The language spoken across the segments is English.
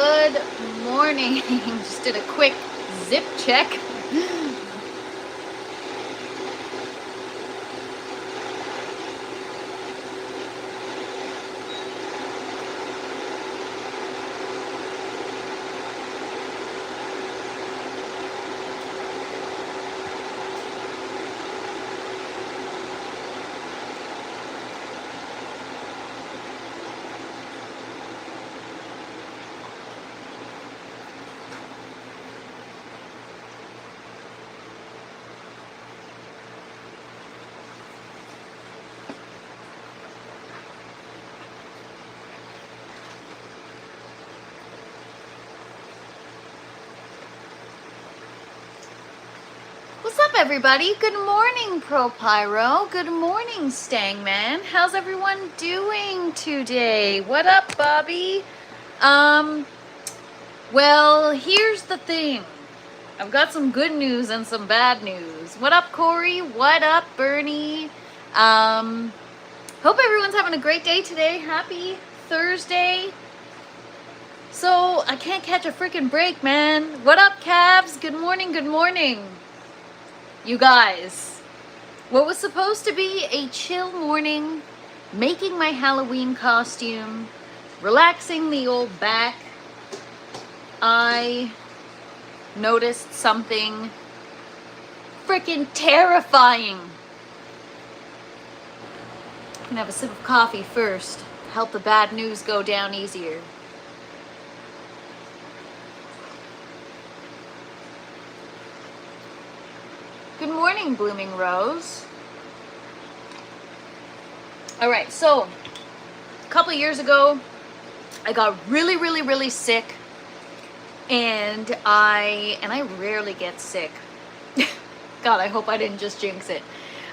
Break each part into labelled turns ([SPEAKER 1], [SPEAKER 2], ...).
[SPEAKER 1] Good morning. Just did a quick zip check. What's up, everybody? Good morning, Pro Pyro. Good morning, Stangman. How's everyone doing today? What up, Bobby? Well, here's the thing. I've got some good news and some bad news. What up, Corey? What up, Bernie? Hope everyone's having a great day today. Happy Thursday. So, I can't catch a freaking break, man. What up, Cavs? Good morning, good morning. You guys, what was supposed to be a chill morning, making my Halloween costume, relaxing the old back, I noticed something freaking terrifying. I'm gonna have a sip of coffee first, help the bad news go down easier. Good morning, Blooming Rose. All right, so a couple of years ago, I got really sick, and I rarely get sick. God, I hope I didn't just jinx it.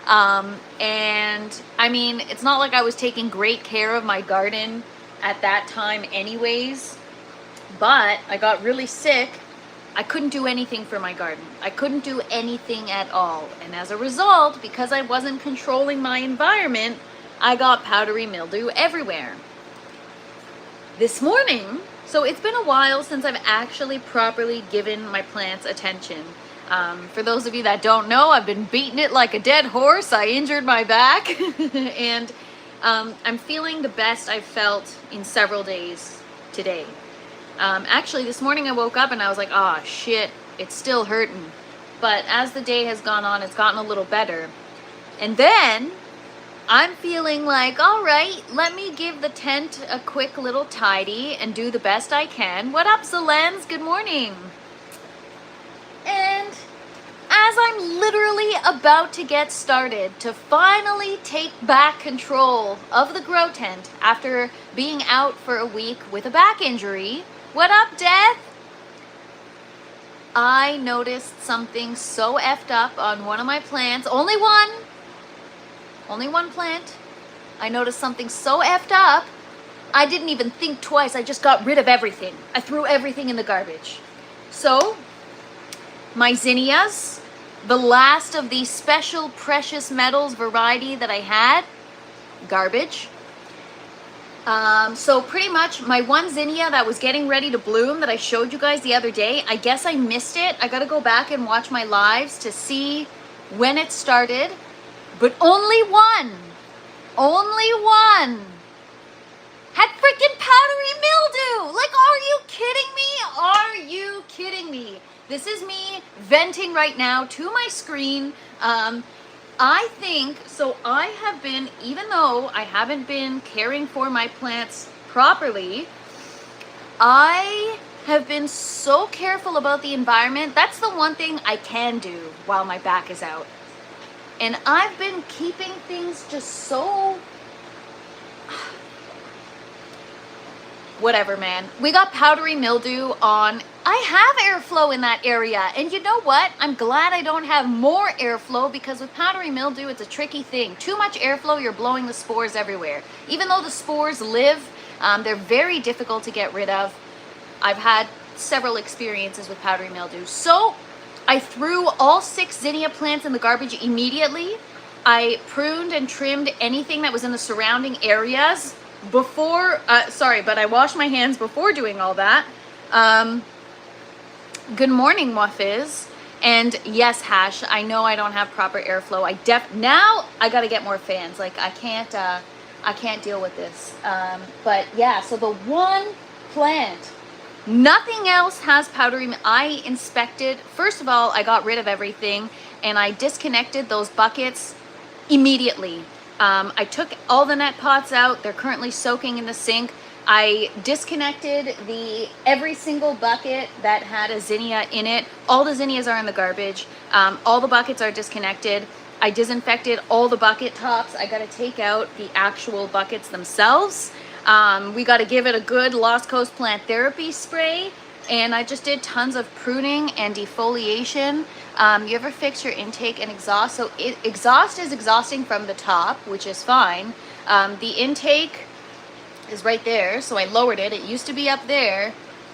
[SPEAKER 1] And I mean, it's not like I was taking great care of my garden at that time anyways, but I got really sick. I couldn't do anything for my garden. I couldn't do anything at all. And as a result, because I wasn't controlling my environment, I got powdery mildew everywhere. This morning, so it's been a while since I've actually properly given my plants attention. For those of you that don't know, I've been beating it like a dead horse. I injured my back and I'm feeling the best I've felt in several days today. Actually, this morning I woke up and I was like, oh shit, it's still hurting. But as the day has gone on, it's gotten a little better. And then I'm feeling like, all right, let me give the tent a quick little tidy and do the best I can. What up, Zelens? Good morning. And as I'm literally about to get started to finally take back control of the grow tent after being out for a week with a back injury, what up, Death? I noticed something so effed up on one of my plants. Only one plant. I noticed something so effed up, I didn't even think twice. I just got rid of everything. I threw everything in the garbage. So, my zinnias, the last of the special precious metals variety that I had, garbage. So pretty much my one zinnia that was getting ready to bloom that I showed you guys the other day, I guess I missed it. I gotta go back and watch my lives to see when it started. But only one had freaking powdery mildew. Like, are you kidding me? Are you kidding me? This is me venting right now to my screen. I think, so I have been, even though I haven't been caring for my plants properly, I have been so careful about the environment. That's the one thing I can do while my back is out. And I've been keeping things just so... Whatever, man. We got powdery mildew on... I have airflow in that area, and you know what? I'm glad I don't have more airflow, because with powdery mildew, it's a tricky thing. Too much airflow, you're blowing the spores everywhere. Even though the spores live, they're very difficult to get rid of. I've had several experiences with powdery mildew. So I threw all 6 zinnia plants in the garbage immediately. I pruned and trimmed anything that was in the surrounding areas before, but I washed my hands before doing all that. Good morning, Muffiz. And yes, Hash, I know I don't have proper airflow. Now I got to get more fans. Like I can't deal with this. But yeah, so the one plant, nothing else has powdery. I inspected, first of all, I got rid of everything and I disconnected those buckets immediately. I took all the net pots out. They're currently soaking in the sink. I disconnected every single bucket that had a zinnia in it. All the zinnias are in the garbage. All the buckets are disconnected. I disinfected all the bucket tops. I got to take out the actual buckets themselves. We got to give it a good Lost Coast Plant Therapy spray. And I just did tons of pruning and defoliation. You ever fix your intake and exhaust? So exhaust is exhausting from the top, which is fine. The intake is right there, so I lowered it. It used to be up there,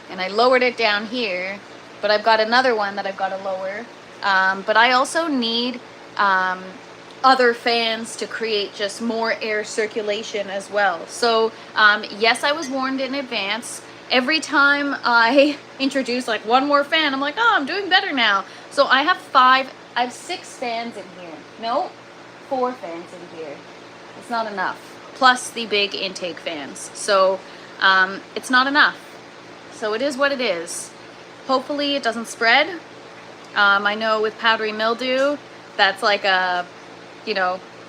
[SPEAKER 1] and I lowered it down here, but I've got another one that I've got to lower. But I also need other fans to create just more air circulation as well. So yes, I was warned in advance. Every time I introduce like one more fan, I'm like, oh, I'm doing better now. So I have 6 fans in here. No, 4 fans in here. It's not enough. Plus the big intake fans. So it's not enough. So it is what it is. Hopefully it doesn't spread. I know with powdery mildew, that's like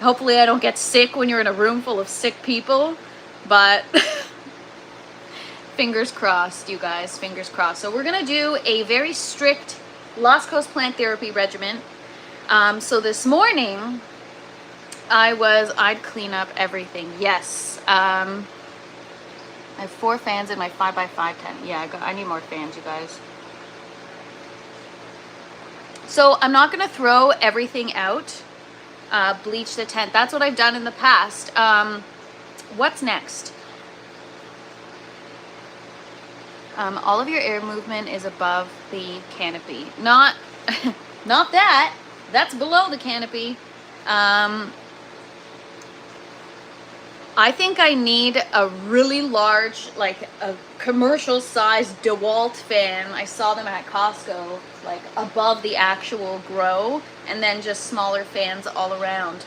[SPEAKER 1] hopefully I don't get sick when you're in a room full of sick people. But fingers crossed, you guys, fingers crossed. So we're gonna do a very strict Lost Coast Plant Therapy regimen. So this morning, I'd clean up everything. Yes. I have 4 fans in my 5x5 tent. Yeah, I need more fans, you guys. So I'm not going to throw everything out. Bleach the tent. That's what I've done in the past. What's next? All of your air movement is above the canopy. Not that. That's below the canopy. I think I need a really large, like a commercial sized DeWalt fan. I saw them at Costco, like above the actual grow, and then just smaller fans all around.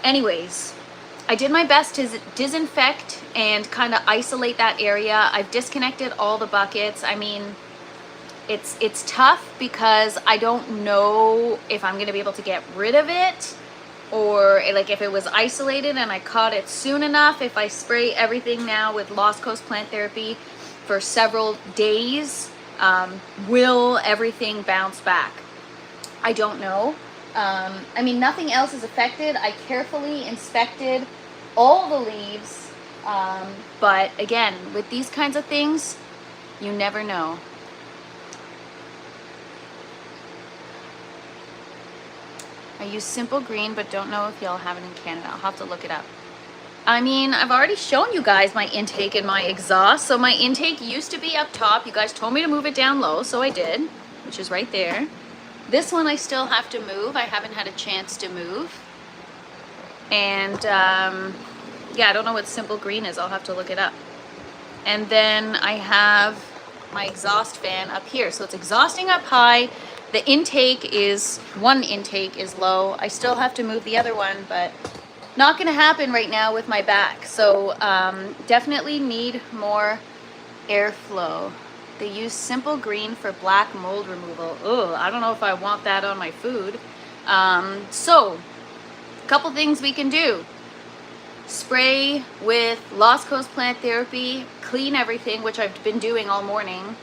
[SPEAKER 1] Anyways, I did my best to disinfect and kind of isolate that area. I've disconnected all the buckets. I mean, it's tough because I don't know if I'm going to be able to get rid of it, or like if it was isolated and I caught it soon enough. If I spray everything now with Lost Coast Plant Therapy for several days, will everything bounce back? I don't know. I mean, nothing else is affected. I carefully inspected all the leaves, but again, with these kinds of things, you never know. I use Simple Green, but don't know if y'all have it in Canada. I'll have to look it up. I mean, I've already shown you guys my intake and my exhaust. So my intake used to be up top. You guys told me to move it down low, so I did, which is right there. This one I still have to move. I haven't had a chance to move. And yeah, I don't know what Simple Green is. I'll have to look it up. And then I have my exhaust fan up here. So it's exhausting up high. The one intake is low. I still have to move the other one, but not gonna happen right now with my back. So definitely need more airflow. They use Simple Green for black mold removal. Ugh, I don't know if I want that on my food. So a couple things we can do. Spray with Lost Coast Plant Therapy, clean everything, which I've been doing all morning.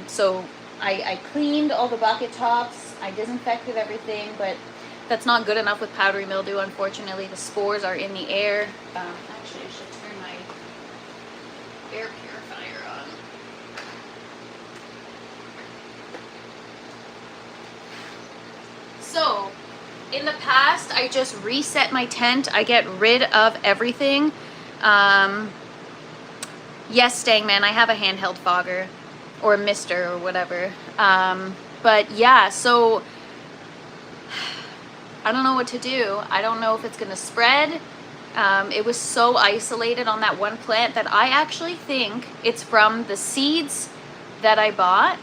[SPEAKER 1] So I cleaned all the bucket tops, I disinfected everything, but that's not good enough with powdery mildew. Unfortunately, the spores are in the air. Actually, I should turn my air purifier on. So, in the past, I just reset my tent. I get rid of everything. Yes, Stangman, I have a handheld fogger. Or a mister or whatever. But yeah, so I don't know what to do. I don't know if it's gonna spread. It was so isolated on that one plant that I actually think it's from the seeds that I bought.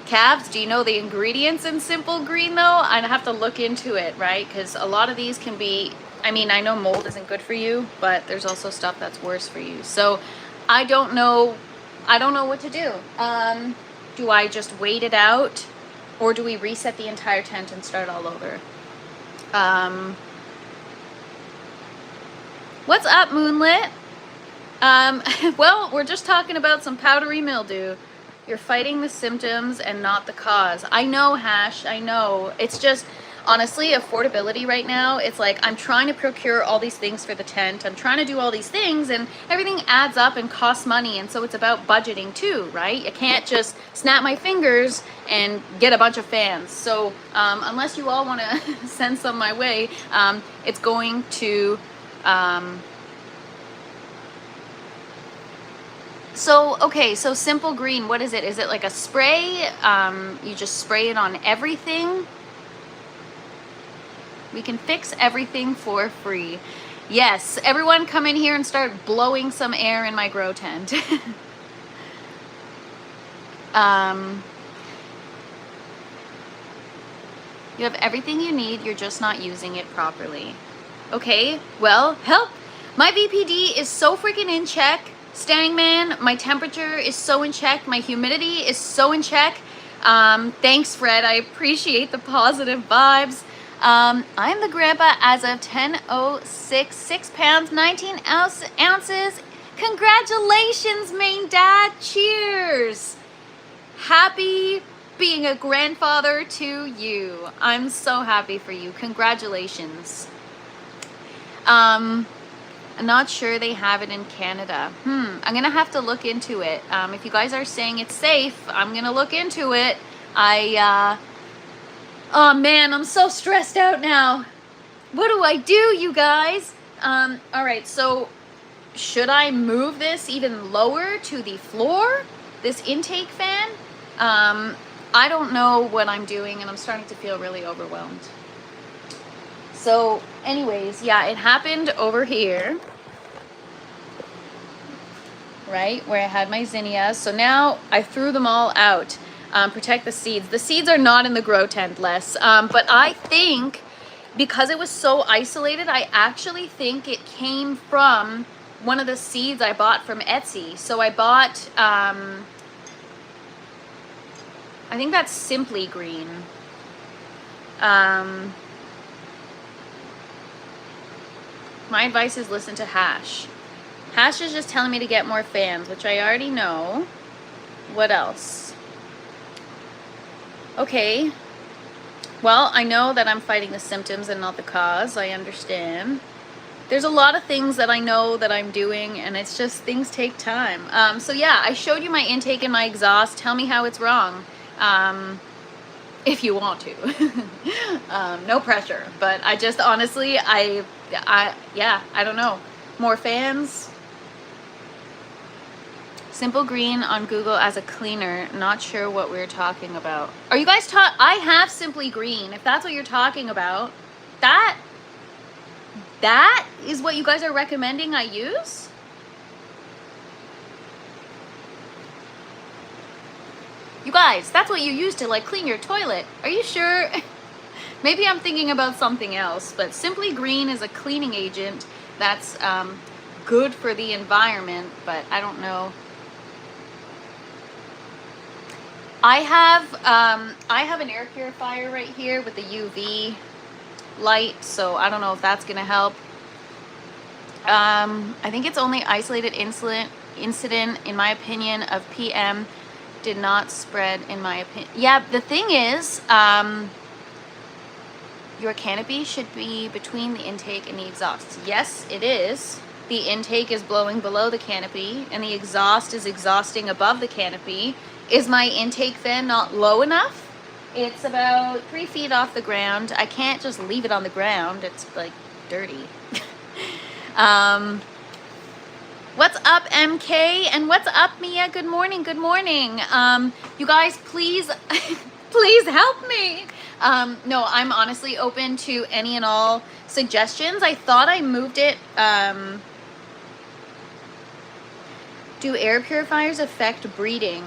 [SPEAKER 1] Calves, do you know the ingredients in Simple Green though? I'd have to look into it, right? Because a lot of these can be, I mean, I know mold isn't good for you, but there's also stuff that's worse for you. So I don't know what to do. Do I just wait it out, or do we reset the entire tent and start all over? What's up, Moonlit? Well, we're just talking about some powdery mildew. You're fighting the symptoms and not the cause. I know, Hash, I know. It's just, honestly, affordability right now. It's like I'm trying to procure all these things for the tent. I'm trying to do all these things, and everything adds up and costs money. And so it's about budgeting too, right? You can't just snap my fingers and get a bunch of fans. So unless you all want to send some my way, it's going to... So, okay, so Simple Green, what is it? Is it like a spray? You just spray it on everything? We can fix everything for free. Yes, everyone come in here and start blowing some air in my grow tent. You have everything you need, you're just not using it properly. Okay, well, help. My VPD is so freaking in check. Stangman, my temperature is so in check. My humidity is so in check. Thanks, Fred. I appreciate the positive vibes. I'm the grandpa as of 10:06, 6 pounds, 19 ounces. Congratulations, main dad. Cheers. Happy being a grandfather to you. I'm so happy for you. Congratulations. I'm not sure they have it in Canada. I'm gonna have to look into it. If you guys are saying it's safe, I'm gonna look into it. Oh man, I'm so stressed out now. What do I do, you guys? All right, so should I move this even lower to the floor? This intake fan? I don't know what I'm doing, and I'm starting to feel really overwhelmed. So anyways, yeah, it happened over here, right, where I had my zinnias. So now I threw them all out. Protect the seeds. The seeds are not in the grow tent, Les. But I think because it was so isolated, I actually think it came from one of the seeds I bought from Etsy. So I bought, I think that's Simply Green. My advice is listen to Hash. Hash is just telling me to get more fans, which I already know. What else? Okay. Well, I know that I'm fighting the symptoms and not the cause. I understand. There's a lot of things that I know that I'm doing, and it's just things take time. So yeah, I showed you my intake and my exhaust. Tell me how it's wrong. If you want to. No pressure. But I just honestly, yeah, I don't know. More fans. Simple Green on Google as a cleaner. Not sure what we're talking about. Are you guys I have Simply Green. If that's what you're talking about, that is what you guys are recommending I use? You guys, that's what you use to like clean your toilet. Are you sure? Maybe I'm thinking about something else, but Simply Green is a cleaning agent that's good for the environment, but I don't know. I have an air purifier right here with the UV light, so I don't know if that's gonna help. I think it's only isolated incident, in my opinion, of PM did not spread, in my opinion. Yeah, the thing is, your canopy should be between the intake and the exhaust. Yes, it is. The intake is blowing below the canopy, and the exhaust is exhausting above the canopy. Is my intake fan not low enough? It's about 3 feet off the ground. I can't just leave it on the ground. It's like dirty. What's up, MK? And what's up, Mia? Good morning, good morning. You guys, please, please help me. No, I'm honestly open to any and all suggestions. I thought I moved it. Do air purifiers affect breeding?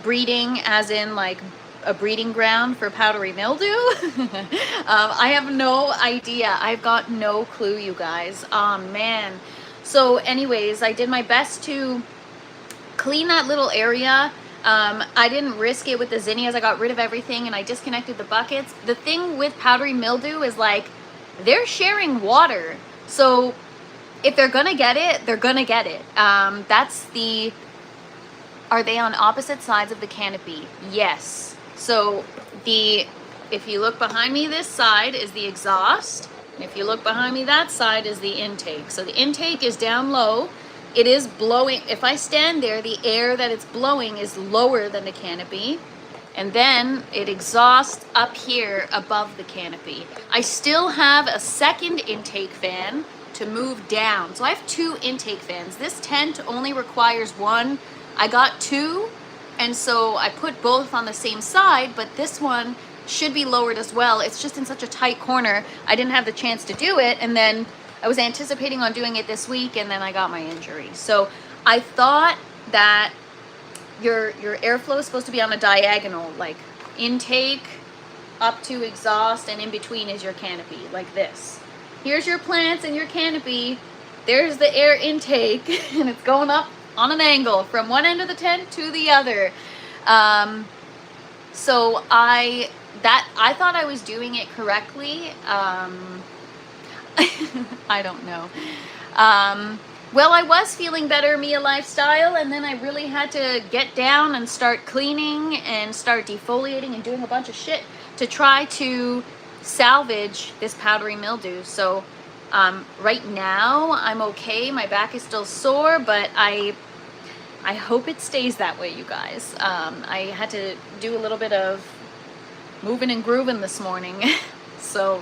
[SPEAKER 1] Breeding as in like a breeding ground for powdery mildew? I have no idea. I've got no clue, you guys. Oh, man. So anyways, I did my best to clean that little area. I didn't risk it with the zinnias. I got rid of everything and I disconnected the buckets. The thing with powdery mildew is like they're sharing water. So if they're gonna get it, they're gonna get it. Are they on opposite sides of the canopy? Yes. So if you look behind me, this side is the exhaust. And if you look behind me, that side is the intake. So the intake is down low. It is blowing. If I stand there, the air that it's blowing is lower than the canopy. And then it exhausts up here above the canopy. I still have a second intake fan to move down. So I have 2 intake fans. This tent only requires 1. I got 2, and so I put both on the same side, but this one should be lowered as well. It's just in such a tight corner. I didn't have the chance to do it, and then I was anticipating on doing it this week, and then I got my injury. So I thought that your airflow is supposed to be on a diagonal, like intake up to exhaust, and in between is your canopy, like this. Here's your plants and your canopy. There's the air intake, and it's going up on an angle from one end of the tent to the other. So I thought I was doing it correctly. I don't know. Well, I was feeling better, Mia Lifestyle, and then I really had to get down and start cleaning and start defoliating and doing a bunch of shit to try to salvage this powdery mildew. So right now I'm okay. My back is still sore, but I hope it stays that way, you guys. I had to do a little bit of moving and grooving this morning. So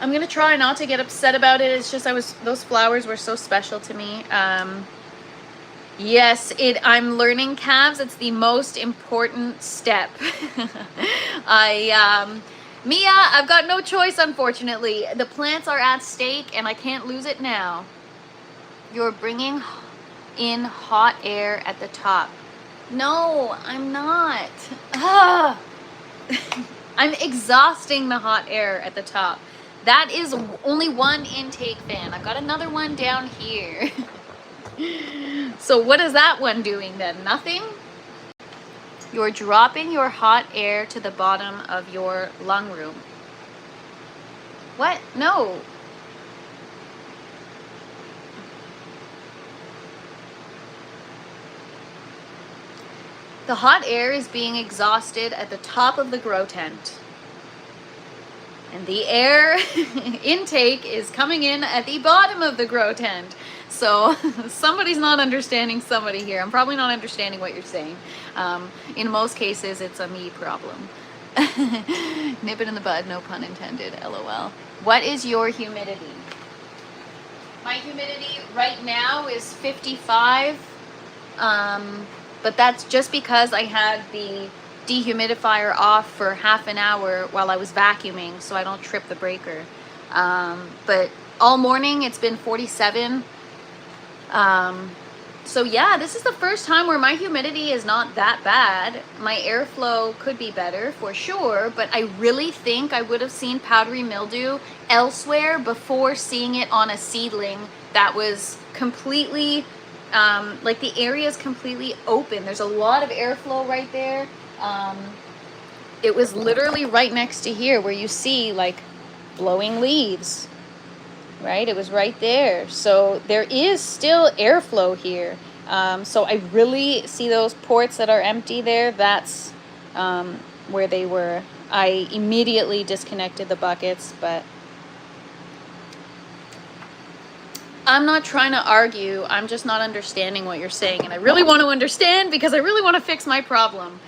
[SPEAKER 1] I'm gonna try not to get upset about it. It's just those flowers were so special to me. Yes, I'm learning, calves. It's the most important step. Mia, I've got no choice, unfortunately. The plants are at stake and I can't lose it now. You're bringing in hot air at the top. No, I'm not. I'm exhausting the hot air at the top. That is only 1 intake fan. I've got another one down here. So what is that one doing then? Nothing? You're dropping your hot air to the bottom of your lung room. What? No. The hot air is being exhausted at the top of the grow tent. And the air intake is coming in at the bottom of the grow tent. So somebody's not understanding somebody here. I'm probably not understanding what you're saying. In most cases, it's a me problem. Nip it in the bud, no pun intended, LOL. What is your humidity? My humidity right now is 55. But that's just because I had the dehumidifier off for half an hour while I was vacuuming so I don't trip the breaker. But all morning it's been 47. So yeah, this is the first time where my humidity is not that bad. My airflow could be better for sure, but I really think I would have seen powdery mildew elsewhere before seeing it on a seedling that was completely, like the area is completely open. There's a lot of airflow right there. It was literally right next to here where you see like blowing leaves. Right, it was right there. So there is still airflow here. So I really see those ports that are empty there. That's where they were. I immediately disconnected the buckets, but I'm not trying to argue. I'm just not understanding what you're saying, and I really want to understand because I really want to fix my problem.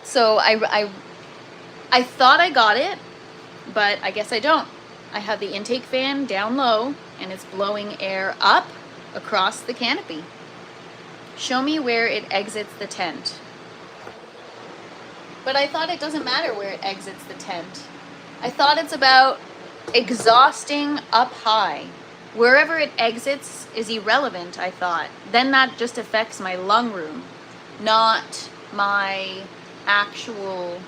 [SPEAKER 1] So I thought I got it, but I guess I don't. I have the intake fan down low and it's blowing air up across the canopy. Show me where it exits the tent. But I thought it doesn't matter where it exits the tent. I thought it's about exhausting up high. Wherever it exits is irrelevant, I thought. Then that just affects my lung room, not my actual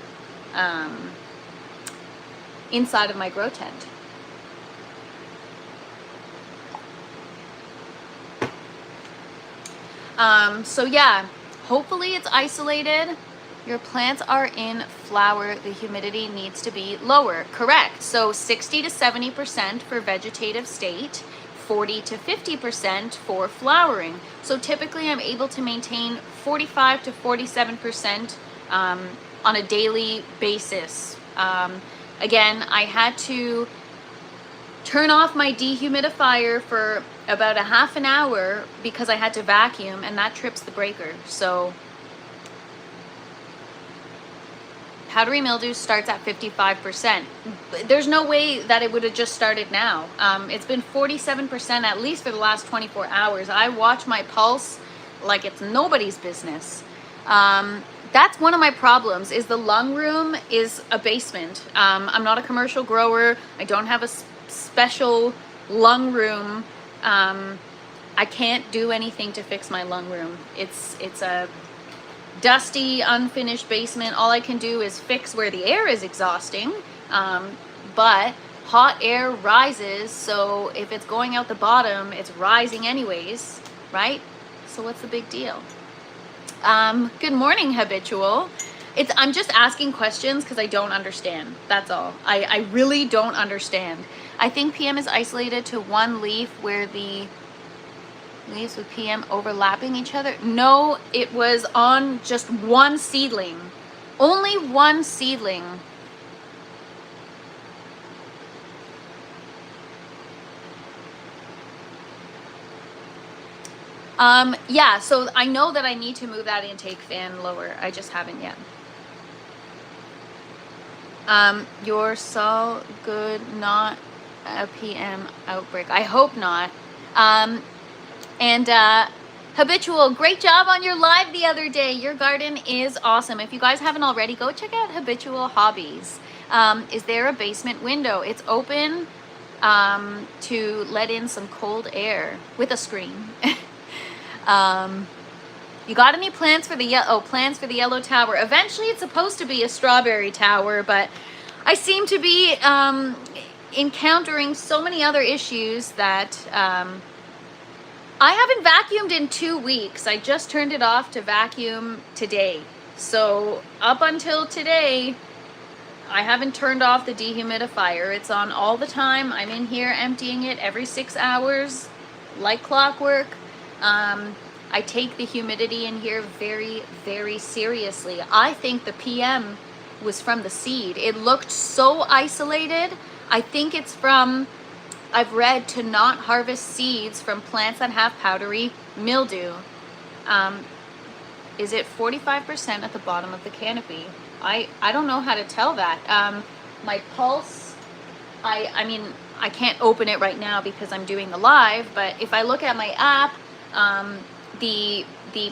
[SPEAKER 1] inside of my grow tent. So yeah, hopefully it's isolated. Your plants are in flower. The humidity needs to be lower. Correct. So 60 to 70% for vegetative state, 40 to 50% for flowering. So typically I'm able to maintain 45 to 47% on a daily basis. Again, I had to turn off my dehumidifier for about a half an hour because I had to vacuum, and that trips the breaker. So powdery mildew starts at 55%. There's no way that it would have just started now. It's been 47% at least for the last 24 hours. I watch my pulse like it's nobody's business. That's one of my problems, is the lung room is a basement. I'm not a commercial grower. I don't have a special lung room. I can't do anything to fix my lung room. It's a dusty, unfinished basement. All I can do is fix where the air is exhausting, but hot air rises, so if it's going out the bottom, it's rising anyways, right? So what's the big deal? Good morning, Habitual. I'm just asking questions because I don't understand. That's all. I really don't understand. I think PM is isolated to one leaf where the leaves with PM overlapping each other. No, it was on just one seedling. Only one seedling. Yeah, so I know that I need to move that intake fan lower. I just haven't yet. You're so good, not a PM outbreak. I hope not. Habitual, great job on your live the other day. Your garden is awesome. If you guys haven't already, go check out Habitual Hobbies. Is there a basement window? It's open to let in some cold air with a screen. You got any plans for the yellow tower? Eventually it's supposed to be a strawberry tower, but I seem to be encountering so many other issues that I haven't vacuumed in 2 weeks. I just turned it off to vacuum today. So up until today, I haven't turned off the dehumidifier. It's on all the time. I'm in here emptying it every 6 hours, like clockwork. I take the humidity in here very, very seriously. I think the PM was from the seed. It looked so isolated. I think it's from, I've read to not harvest seeds from plants that have powdery mildew. Is it 45% at the bottom of the canopy? I don't know how to tell that. My pulse, I mean, I can't open it right now because I'm doing the live, but if I look at my app, the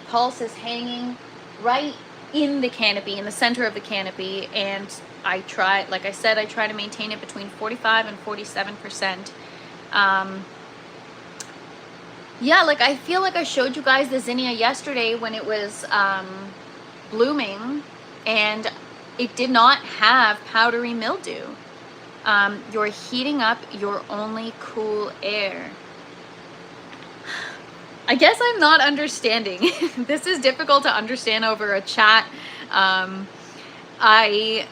[SPEAKER 1] pulse is hanging right in the canopy, in the center of the canopy, and I try, like I said, I try to maintain it between 45 and 47%. Yeah, like I feel like I showed you guys the zinnia yesterday when it was blooming, and it did not have powdery mildew. You're heating up your only cool air. I guess I'm not understanding. This is difficult to understand over a chat. I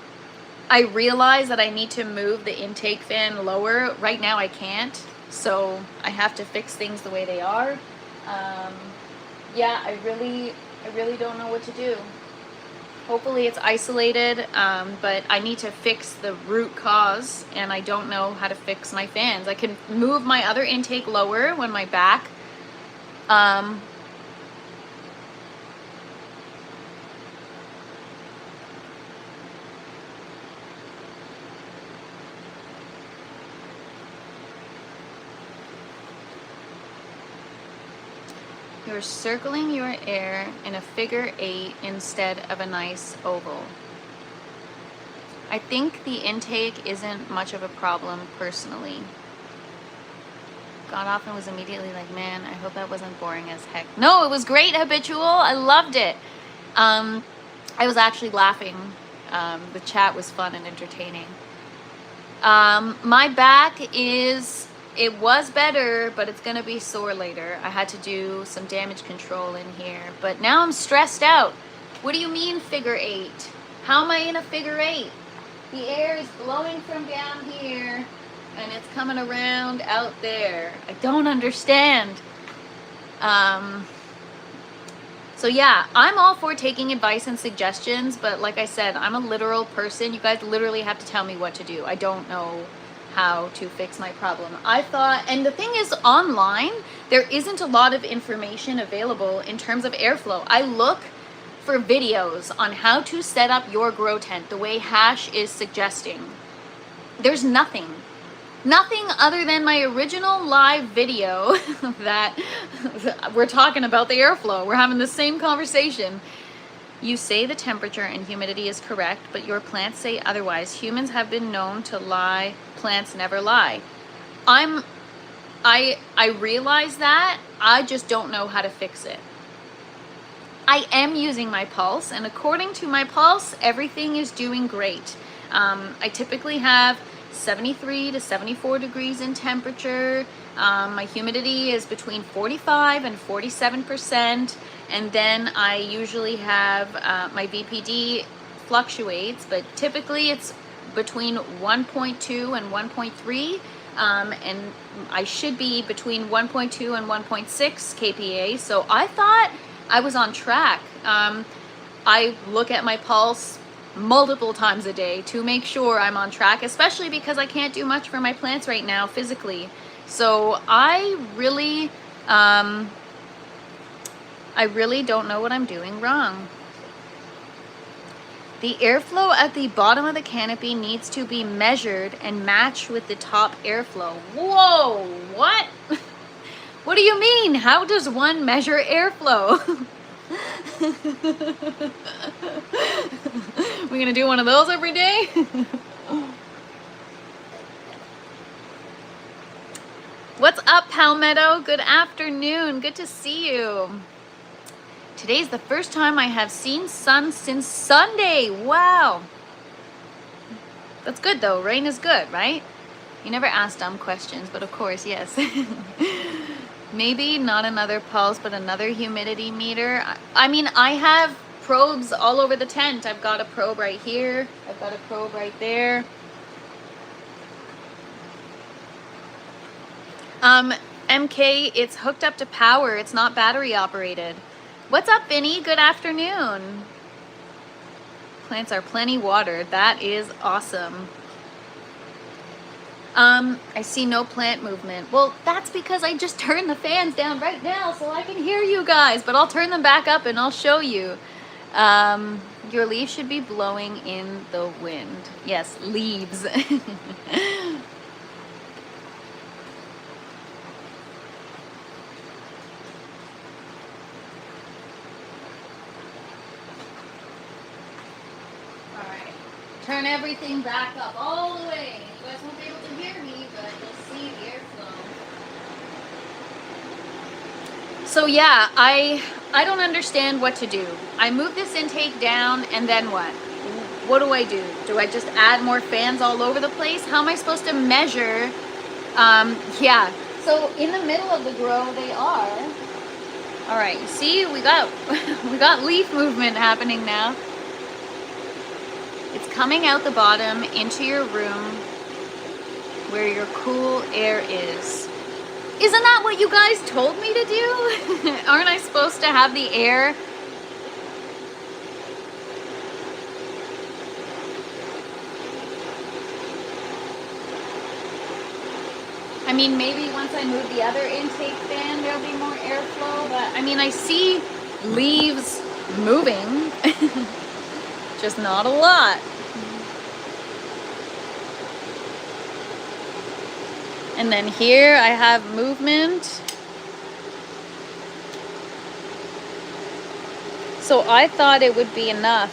[SPEAKER 1] realize that I need to move the intake fan lower. Right now I can't, so I have to fix things the way they are. Yeah, I really don't know what to do. Hopefully it's isolated, but I need to fix the root cause, and I don't know how to fix my fans. I can move my other intake lower when my back. You're circling your air in a figure 8 instead of a nice oval. I think the intake isn't much of a problem personally. Got off and was immediately like, man, I hope that wasn't boring as heck. No, it was great, Habitual. I loved it. I was actually laughing. The chat was fun and entertaining. My back it was better, but it's gonna be sore later. I had to do some damage control in here, but now I'm stressed out. What do you mean figure eight? How am I in a figure eight? The air is blowing from down here and it's coming around out there. I don't understand. So yeah, I'm all for taking advice and suggestions, but like I said, I'm a literal person. You guys literally have to tell me what to do. I don't know how to fix my problem. I thought, and the thing is, online, there isn't a lot of information available in terms of airflow. I look for videos on how to set up your grow tent the way Hash is suggesting. There's nothing other than my original live video that we're talking about the airflow. We're having the same conversation. You say the temperature and humidity is correct, but your plants say otherwise. Humans have been known to lie. Plants never lie. I realize that. I just don't know how to fix it. I am using my pulse, and according to my pulse, everything is doing great. I typically have 73 to 74 degrees in temperature. My humidity is between 45 and 47%. And then I usually have my VPD fluctuates, but typically it's between 1.2 and 1.3. And I should be between 1.2 and 1.6 kPa. So I thought I was on track. I look at my pulse multiple times a day to make sure I'm on track, especially because I can't do much for my plants right now physically. So I really don't know what I'm doing wrong. The airflow at the bottom of the canopy needs to be measured and match with the top airflow. Whoa, what? What do you mean? How does one measure airflow? We're gonna do one of those every day? What's up, Palmetto? Good afternoon. Good to see you. Today's the first time I have seen sun since Sunday. Wow. That's good though. Rain is good, right? You never ask dumb questions, but of course, yes. Maybe not another pulse, but another humidity meter. I mean, I have probes all over the tent. I've got a probe right here. I've got a probe right there. MK, it's hooked up to power. It's not battery operated. What's up, Vinny? Good afternoon. Plants are plenty watered. That is awesome. I see no plant movement. Well, that's because I just turned the fans down right now so I can hear you guys, but I'll turn them back up and I'll show you. Your leaves should be blowing in the wind. Yes, leaves. All right. Turn everything back up all the way. You guys won't be able to hear me, but you'll see the airflow. So yeah, I don't understand what to do. I move this intake down, and then what? What do I do? Do I just add more fans all over the place? How am I supposed to measure? Yeah, so in the middle of the grow they are. All right, you see, we got leaf movement happening now. It's coming out the bottom into your room where your cool air is. Isn't that what you guys told me to do? Aren't I supposed to have the air? I mean, maybe once I move the other intake fan, there'll be more airflow, but I mean, I see leaves moving, just not a lot. And then here I have movement. So I thought it would be enough.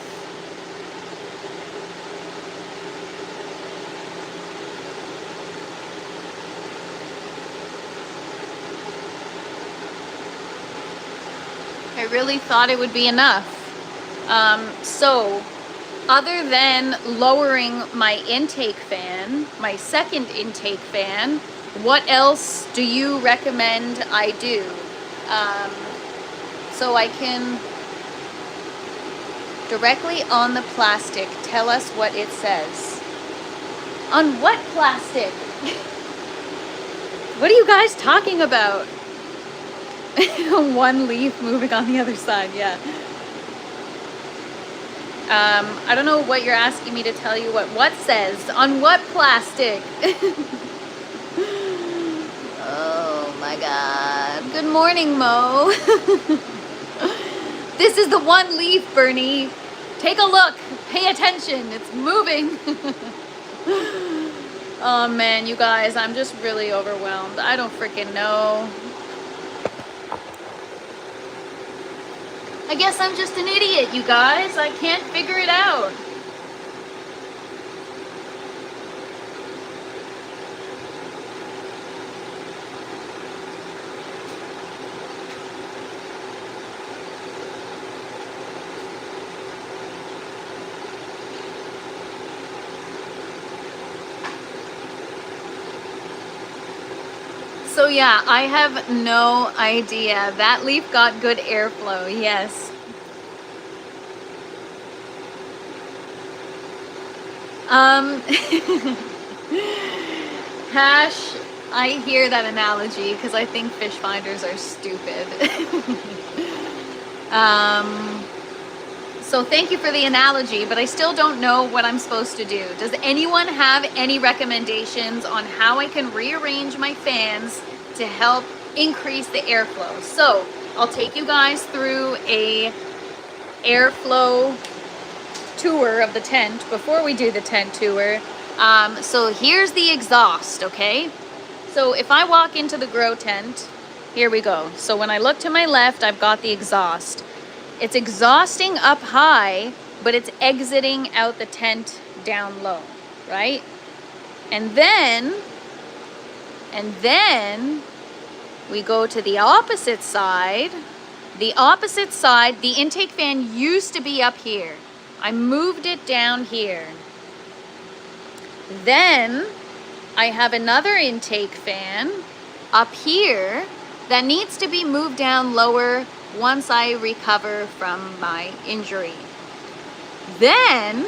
[SPEAKER 1] I really thought it would be enough. So other than lowering my intake fan, my second intake fan, what else do you recommend I do? So I can directly on the plastic tell us what it says. On what plastic? What are you guys talking about? One leaf moving on the other side, yeah. I don't know what you're asking me to tell you what says. On what plastic? Oh my God. Good morning, Mo. This is the one leaf, Bernie. Take a look. Pay attention. It's moving. Oh man, you guys, I'm just really overwhelmed. I don't freaking know. I guess I'm just an idiot, you guys. I can't figure it out. So yeah, I have no idea. That leaf got good airflow, yes. Hash, I hear that analogy because I think fish finders are stupid. So thank you for the analogy, but I still don't know what I'm supposed to do. Does anyone have any recommendations on how I can rearrange my fans to help increase the airflow? So I'll take you guys through a airflow tour of the tent before we do the tent tour. So here's the exhaust, okay? So if I walk into the grow tent, here we go. So when I look to my left, I've got the exhaust. It's exhausting up high, but it's exiting out the tent down low, right? And then we go to the opposite side. The opposite side, the intake fan used to be up here. I moved it down here. Then I have another intake fan up here that needs to be moved down lower once I recover from my injury. Then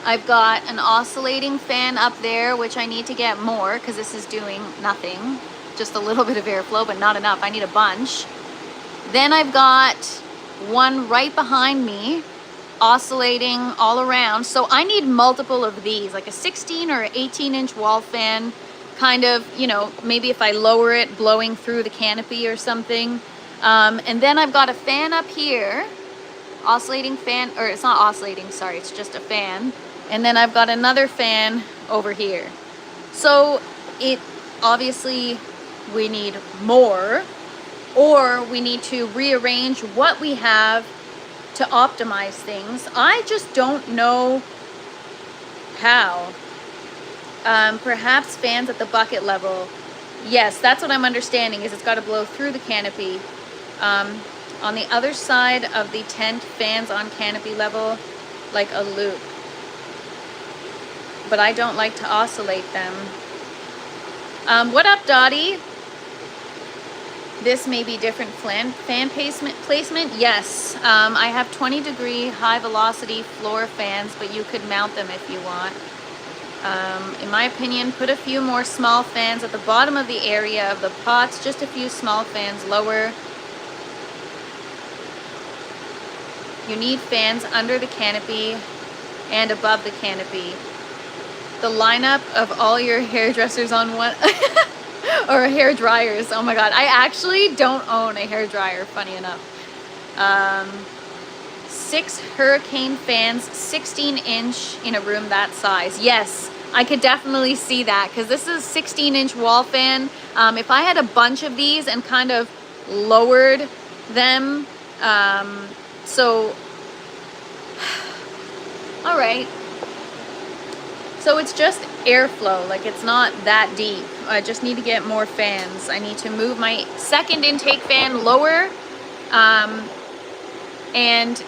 [SPEAKER 1] I've got an oscillating fan up there, which I need to get more because this is doing nothing. Just a little bit of airflow, but not enough. I need a bunch. Then I've got one right behind me, oscillating all around. So I need multiple of these, like a 16 or 18-inch wall fan, kind of, you know, maybe if I lower it, blowing through the canopy or something. And then I've got a fan up here, oscillating fan, or it's not oscillating, sorry, it's just a fan. And then I've got another fan over here. So it obviously we need more, or we need to rearrange what we have to optimize things. I just don't know how. Perhaps fans at the bucket level. Yes, that's what I'm understanding, is it's got to blow through the canopy. On the other side of the tent, fans on canopy level, like a loop. But I don't like to oscillate them. What up, Dottie? This may be different fan placement. Yes, I have 20-degree high velocity floor fans, but you could mount them if you want. In my opinion, put a few more small fans at the bottom of the area of the pots, just a few small fans lower. You need fans under the canopy and above the canopy. The lineup of all your hairdressers on one, or hair dryers. Oh my God, I actually don't own a hair dryer, funny enough. 6 Hurricane fans, 16-inch in a room that size. Yes, I could definitely see that, because this is a 16-inch wall fan. If I had a bunch of these and kind of lowered them, so, all right. So it's just airflow, like it's not that deep. I just need to get more fans. I need to move my second intake fan lower. And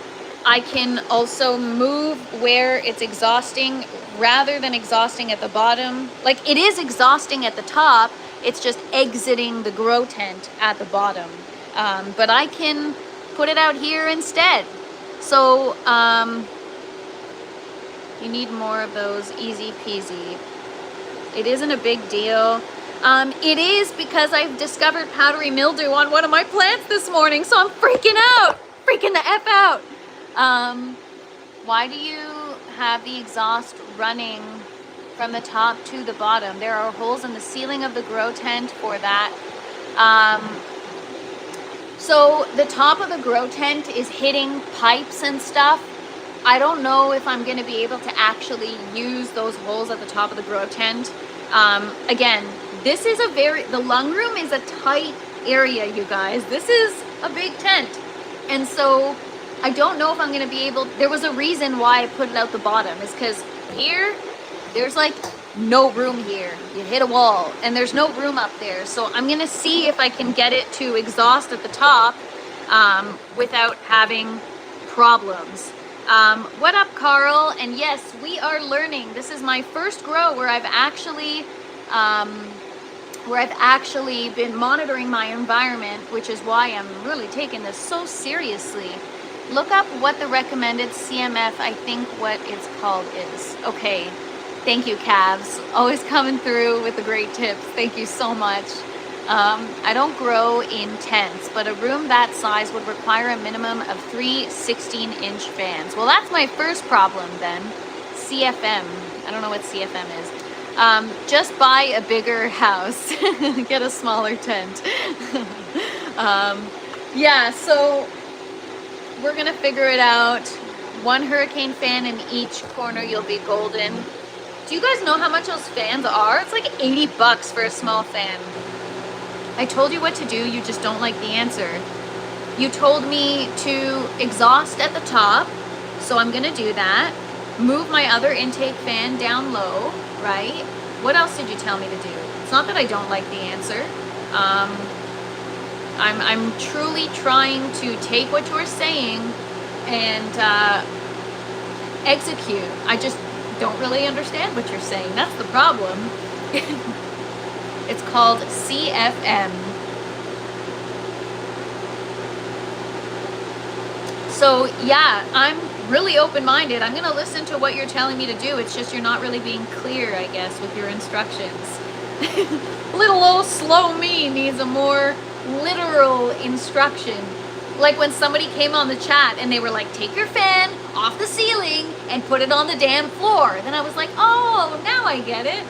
[SPEAKER 1] I can also move where it's exhausting rather than exhausting at the bottom. Like, it is exhausting at the top, it's just exiting the grow tent at the bottom. But I can put it out here instead. So you need more of those, easy peasy. It isn't a big deal. It is because I've discovered powdery mildew on one of my plants this morning, so I'm freaking out, freaking the F out. Why do you have the exhaust running from the top to the bottom? There are holes in the ceiling of the grow tent for that. So the top of the grow tent is hitting pipes and stuff. I don't know if I'm going to be able to actually use those holes at the top of the grow tent. Again, this is the lung room is a tight area, you guys. This is a big tent. And so I don't know if I'm going to be able, there was a reason why I put it out the bottom, is because here, there's like no room here. You hit a wall and there's no room up there. So I'm going to see if I can get it to exhaust at the top without having problems. What up, Carl? And yes, we are learning. This is my first grow where I've actually been monitoring my environment, which is why I'm really taking this so seriously. Look up what the recommended CMF, I think what it's called, is. Okay, thank you, Cavs. Always coming through with the great tips. Thank you so much. I don't grow in tents, but a room that size would require a minimum of 3 16-inch fans. Well, that's my first problem then. CFM. I don't know what CFM is. Just buy a bigger house. Get a smaller tent. Yeah, so we're gonna figure it out. One hurricane fan in each corner, you'll be golden. Do you guys know how much those fans are? It's like $80 for a small fan. I told you what to do, you just don't like the answer. You told me to exhaust at the top, so I'm gonna do that. Move my other intake fan down low, right? What else did you tell me to do? It's not that I don't like the answer. I'm truly trying to take what you're saying and execute. I just don't really understand what you're saying. That's the problem. It's called CFM. So yeah, I'm really open-minded. I'm gonna listen to what you're telling me to do. It's just you're not really being clear, I guess, with your instructions. Little old slow me needs a more literal instruction. Like when somebody came on the chat and they were like, take your fan off the ceiling and put it on the damn floor. Then I was like, oh, now I get it.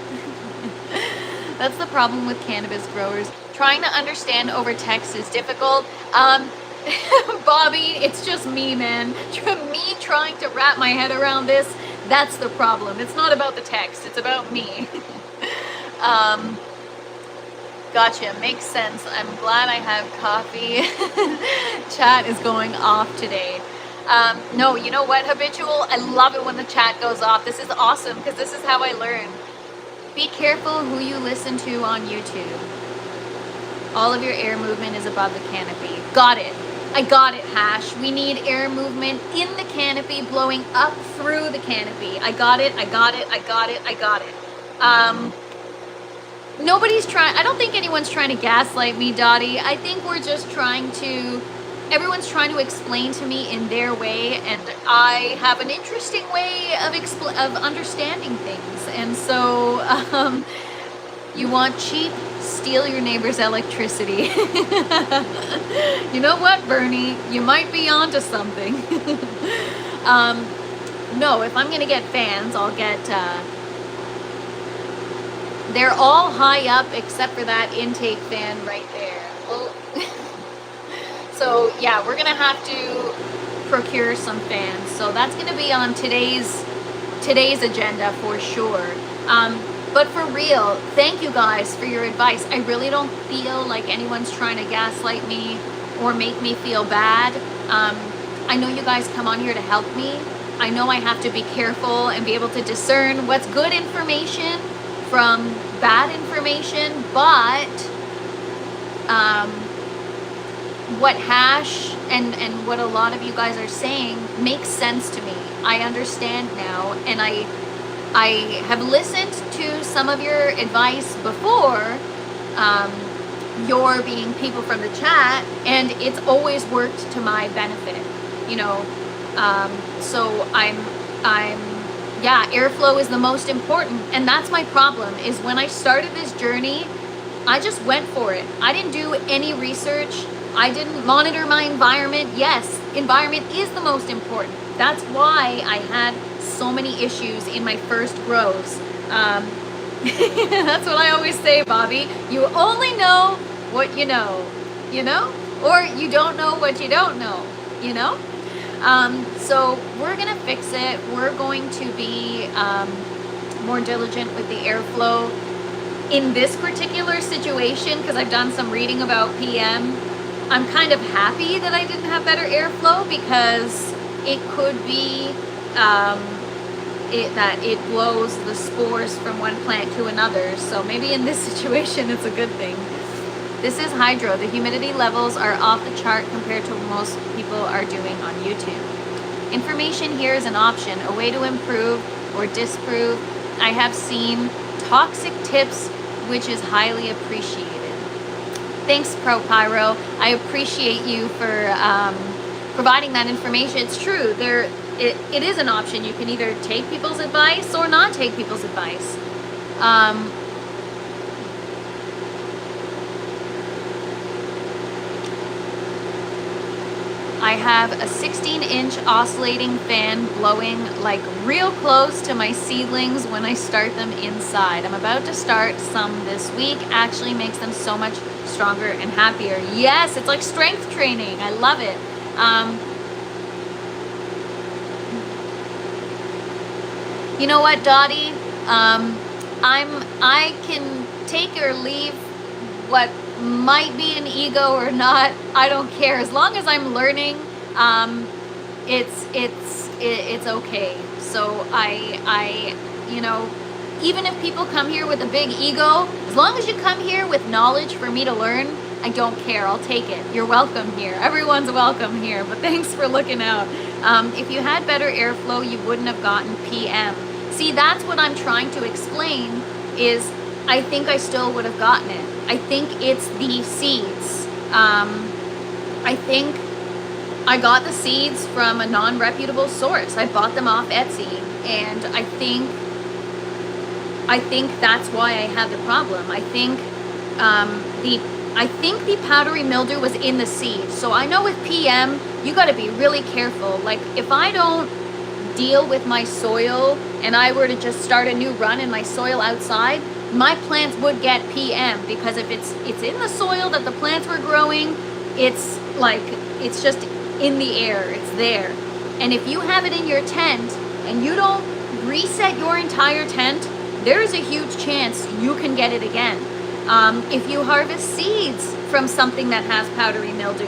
[SPEAKER 1] That's the problem with cannabis growers. Trying to understand over text is difficult. Bobby, it's just me, man. Me trying to wrap my head around this, that's the problem. It's not about the text, it's about me. Gotcha, makes sense. I'm glad I have coffee. Chat is going off today. No, you know what, Habitual? I love it when the chat goes off. This is awesome because this is how I learn. Be careful who you listen to on YouTube. All of your air movement is above the canopy. Got it. I got it, Hash. We need air movement in the canopy, blowing up through the canopy. I got it, I got it, I got it, I got it. Nobody's trying, I don't think anyone's trying to gaslight me, Dottie. I think we're just trying to, everyone's trying to explain to me in their way, and I have an interesting way of understanding things. And so, you want cheap, steal your neighbor's electricity. You know what, Bernie? You might be onto something. No, if I'm gonna get fans, I'll get, they're all high up except for that intake fan right there. Oh. So yeah, we're gonna have to procure some fans. So that's gonna be on today's agenda for sure. But for real, thank you guys for your advice. I really don't feel like anyone's trying to gaslight me or make me feel bad. I know you guys come on here to help me. I know I have to be careful and be able to discern what's good information from bad information, but what Hash and what a lot of you guys are saying makes sense to me. I understand now, and I have listened to some of your advice before, your being people from the chat, and it's always worked to my benefit, you know. So I'm yeah, airflow is the most important, and that's my problem, is when I started this journey, I just went for it. I didn't do any research. I didn't monitor my environment. Yes, environment is the most important. That's why I had so many issues in my first grows. That's what I always say, Bobby. You only know what you know? Or you don't know what you don't know, you know? So we're gonna fix it. We're going to be more diligent with the airflow. In this particular situation, because I've done some reading about PM, I'm kind of happy that I didn't have better airflow, because it could be that it blows the spores from one plant to another. So maybe in this situation it's a good thing. This is hydro. The humidity levels are off the chart compared to what most people are doing on YouTube. Information here is an option, a way to improve or disprove. I have seen toxic tips, which is highly appreciated. Thanks, ProPyro. I appreciate you for providing that information. It's true. It is an option. You can either take people's advice or not take people's advice. I have a 16-inch oscillating fan blowing like real close to my seedlings when I start them inside. I'm about to start some this week. Actually makes them so much stronger and happier. Yes, it's like strength training. I love it. You know what, Dottie? I can take or leave what might be an ego or not. I don't care, as long as I'm learning. It's okay. So I you know, even if people come here with a big ego, as long as you come here with knowledge for me to learn, I don't care. I'll take it. You're welcome here. Everyone's welcome here. But thanks for looking out. If you had better airflow, you wouldn't have gotten PM. See, that's what I'm trying to explain, is I think I still would have gotten it. I think it's the seeds. I think I got the seeds from a non-reputable source. I bought them off Etsy, and I think that's why I had the problem. I think the powdery mildew was in the seed. So I know with PM, you got to be really careful. Like, if I don't deal with my soil and I were to just start a new run in my soil outside, my plants would get PM, because if it's in the soil that the plants were growing, it's like, it's just in the air, it's there. And if you have it in your tent and you don't reset your entire tent, there's a huge chance you can get it again. If you harvest seeds from something that has powdery mildew,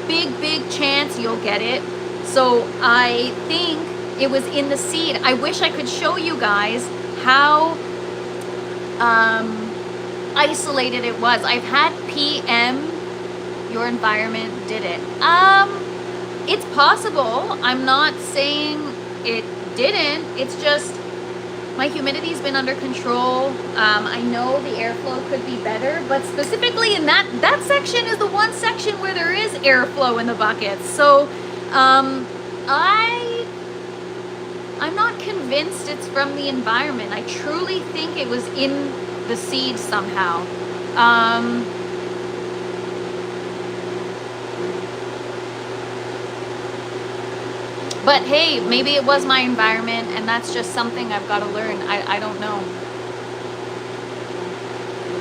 [SPEAKER 1] big chance you'll get it. So I think it was in the seed. I wish I could show you guys how isolated it was. I've had PM. Your environment did it. It's possible. I'm not saying it didn't. It's just my humidity's been under control. I know the airflow could be better, but specifically in that section is the one section where there is airflow in the buckets. So I'm not convinced it's from the environment. I truly think it was in the seed somehow. But hey, maybe it was my environment, and that's just something I've got to learn. I don't know.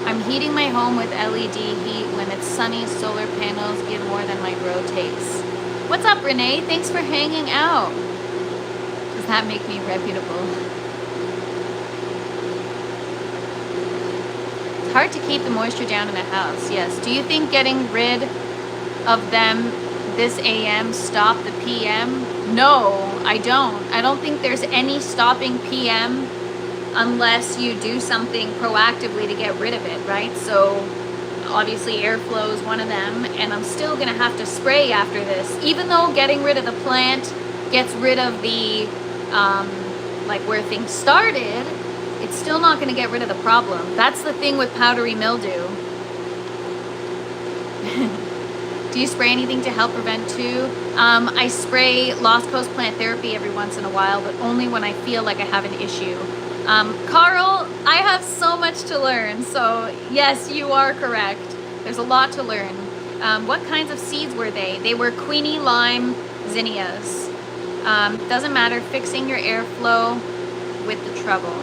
[SPEAKER 1] I'm heating my home with LED heat. When it's sunny, solar panels give more than my grow takes. What's up, Renee? Thanks for hanging out. Does that make me reputable? It's hard to keep the moisture down in a house. Yes. Do you think getting rid of them this AM stop the PM? No, I don't. I don't think there's any stopping PM unless you do something proactively to get rid of it, right? So obviously airflow is one of them, and I'm still gonna have to spray after this. Even though getting rid of the plant gets rid of the, like where things started, it's still not gonna get rid of the problem. That's the thing with powdery mildew. Do you spray anything to help prevent too? I spray Lost Coast Plant Therapy every once in a while, but only when I feel like I have an issue. Carl, I have so much to learn, so yes, you are correct. There's a lot to learn. What kinds of seeds were they? They were Queenie Lime Zinnias. Doesn't matter, fixing your airflow with the trouble.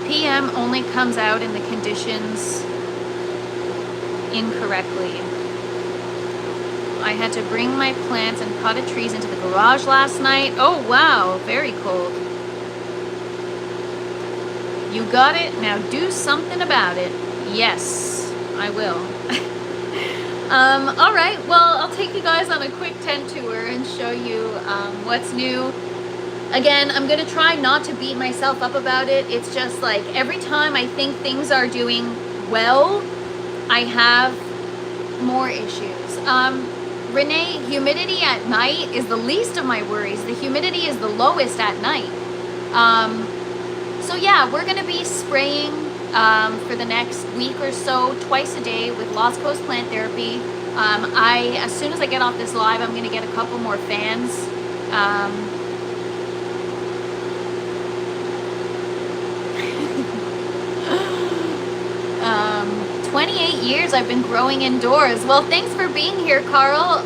[SPEAKER 1] PM only comes out in the conditions incorrectly. I had to bring my plants and potted trees into the garage last night. Oh wow, very cold. You got it, now do something about it. Yes, I will. All right, well, I'll take you guys on a quick tent tour and show you what's new. Again, I'm gonna try not to beat myself up about it. It's just like every time I think things are doing well, I have more issues. Renee, humidity at night is the least of my worries. The humidity is the lowest at night. So yeah, we're gonna be spraying for the next week or so, twice a day with Lost Coast Plant Therapy. As soon as I get off this live, I'm gonna get a couple more fans. 28 years I've been growing indoors. Well, thanks for being here, Carl.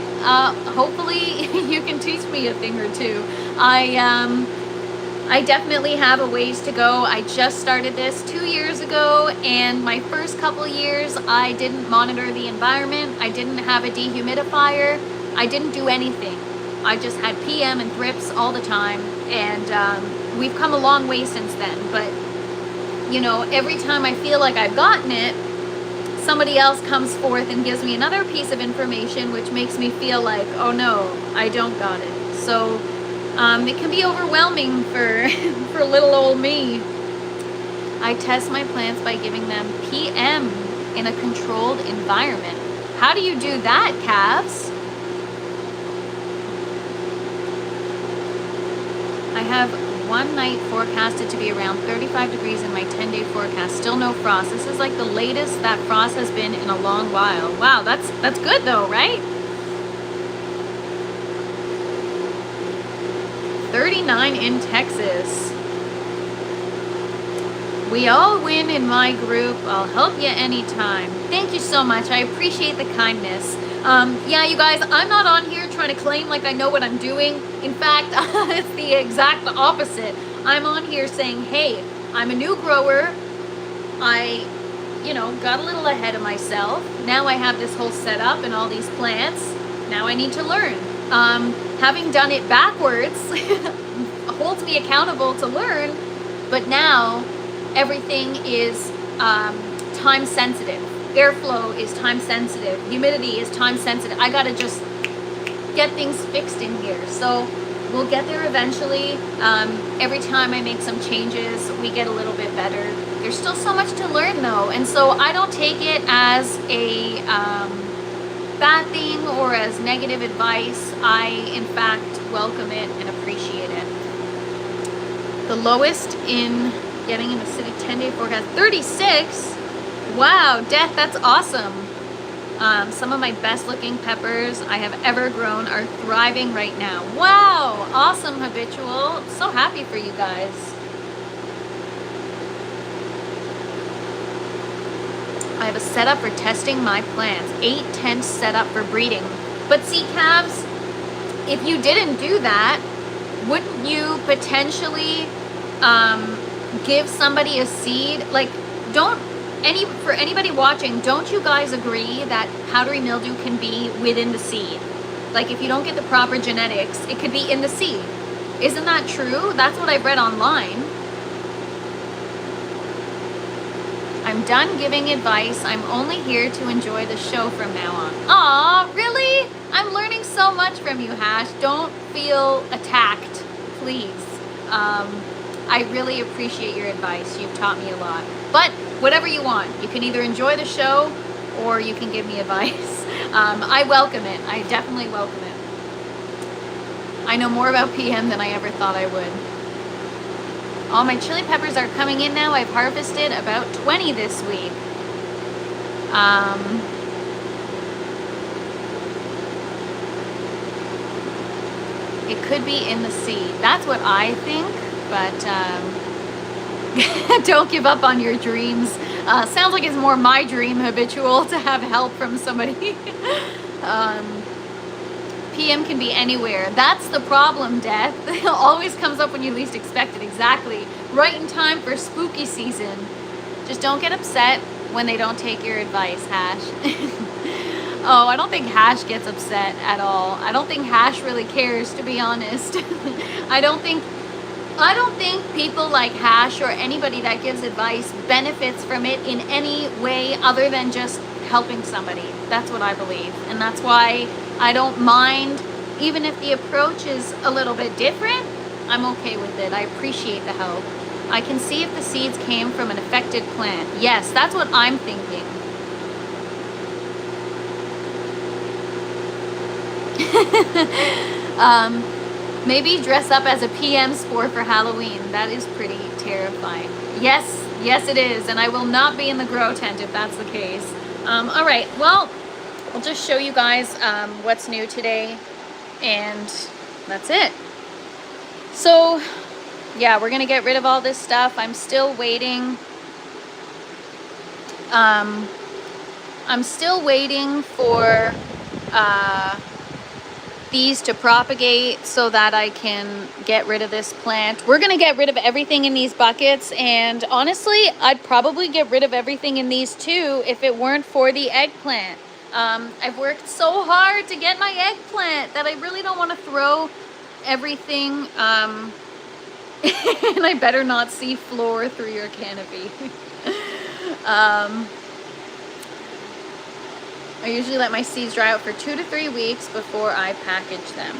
[SPEAKER 1] Hopefully you can teach me a thing or two. I definitely have a ways to go. I just started this 2 years ago, and my first couple years I didn't monitor the environment. I didn't have a dehumidifier. I didn't do anything. I just had PM and thrips all the time, and we've come a long way since then. But you know, every time I feel like I've gotten it, somebody else comes forth and gives me another piece of information, which makes me feel like, oh no, I don't got it. So it can be overwhelming for for little old me. I test my plants by giving them PM in a controlled environment. How do you do that, calves? I have one night forecasted to be around 35 degrees in my 10-day forecast. Still no frost. This is like the latest that frost has been in a long while. Wow, that's good though, right? 39 in Texas. We all win in my group. I'll help you anytime. Thank you so much. I appreciate the kindness. Yeah, you guys, I'm not on here trying to claim like I know what I'm doing. In fact, it's the exact opposite. I'm on here saying, hey, I'm a new grower. I, you know, got a little ahead of myself. Now I have this whole setup and all these plants. Now I need to learn. Having done it backwards holds me accountable to learn, but now everything is time sensitive. Airflow is time sensitive. Humidity is time sensitive. I gotta just get things fixed in here. So we'll get there eventually. Every time I make some changes, we get a little bit better. There's still so much to learn though, and so I don't take it as a bad thing or as negative advice. I, in fact, welcome it and appreciate it. The lowest in getting in the city 10-day forecast, 36. Wow, Death, that's awesome. Some of my best looking peppers I have ever grown are thriving right now. Wow, awesome, Habitual. So happy for you guys. I have a setup for testing my plants. 8 tents set up for breeding. But see, calves, if you didn't do that, wouldn't you potentially give somebody a seed? Like, for anybody watching, don't you guys agree that powdery mildew can be within the seed? Like, if you don't get the proper genetics, it could be in the seed. Isn't that true? That's what I've read online. I'm done giving advice. I'm only here to enjoy the show from now on. Aw, really? I'm learning so much from you, Hash. Don't feel attacked, please. I really appreciate your advice. You've taught me a lot. But whatever you want. You can either enjoy the show or you can give me advice. I welcome it. I definitely welcome it. I know more about PM than I ever thought I would. All my chili peppers are coming in now. I've harvested about 20 this week. It could be in the seed. That's what I think, but don't give up on your dreams. Sounds like it's more my dream habitual to have help from somebody. PM can be anywhere. That's the problem, Death. It always comes up when you least expect it. Exactly. Right in time for spooky season. Just don't get upset when they don't take your advice, Hash. Oh, I don't think Hash gets upset at all. I don't think Hash really cares, to be honest. I don't think people like Hash or anybody that gives advice benefits from it in any way other than just helping somebody. That's what I believe. And that's why I don't mind, even if the approach is a little bit different, I'm okay with it. I appreciate the help. I can see if the seeds came from an affected plant. Yes, that's what I'm thinking. Maybe dress up as a PM spore for Halloween. That is pretty terrifying. Yes, it is. And I will not be in the grow tent if that's the case. All right, well, I'll just show you guys what's new today. And that's it. So, yeah, we're going to get rid of all this stuff. I'm still waiting. I'm still waiting for these to propagate so that I can get rid of this plant. We're gonna get rid of everything in these buckets, and honestly, I'd probably get rid of everything in these too if it weren't for the eggplant. I've worked so hard to get my eggplant that I really don't want to throw everything, and I better not see floor through your canopy. I usually let my seeds dry out for 2 to 3 weeks before I package them.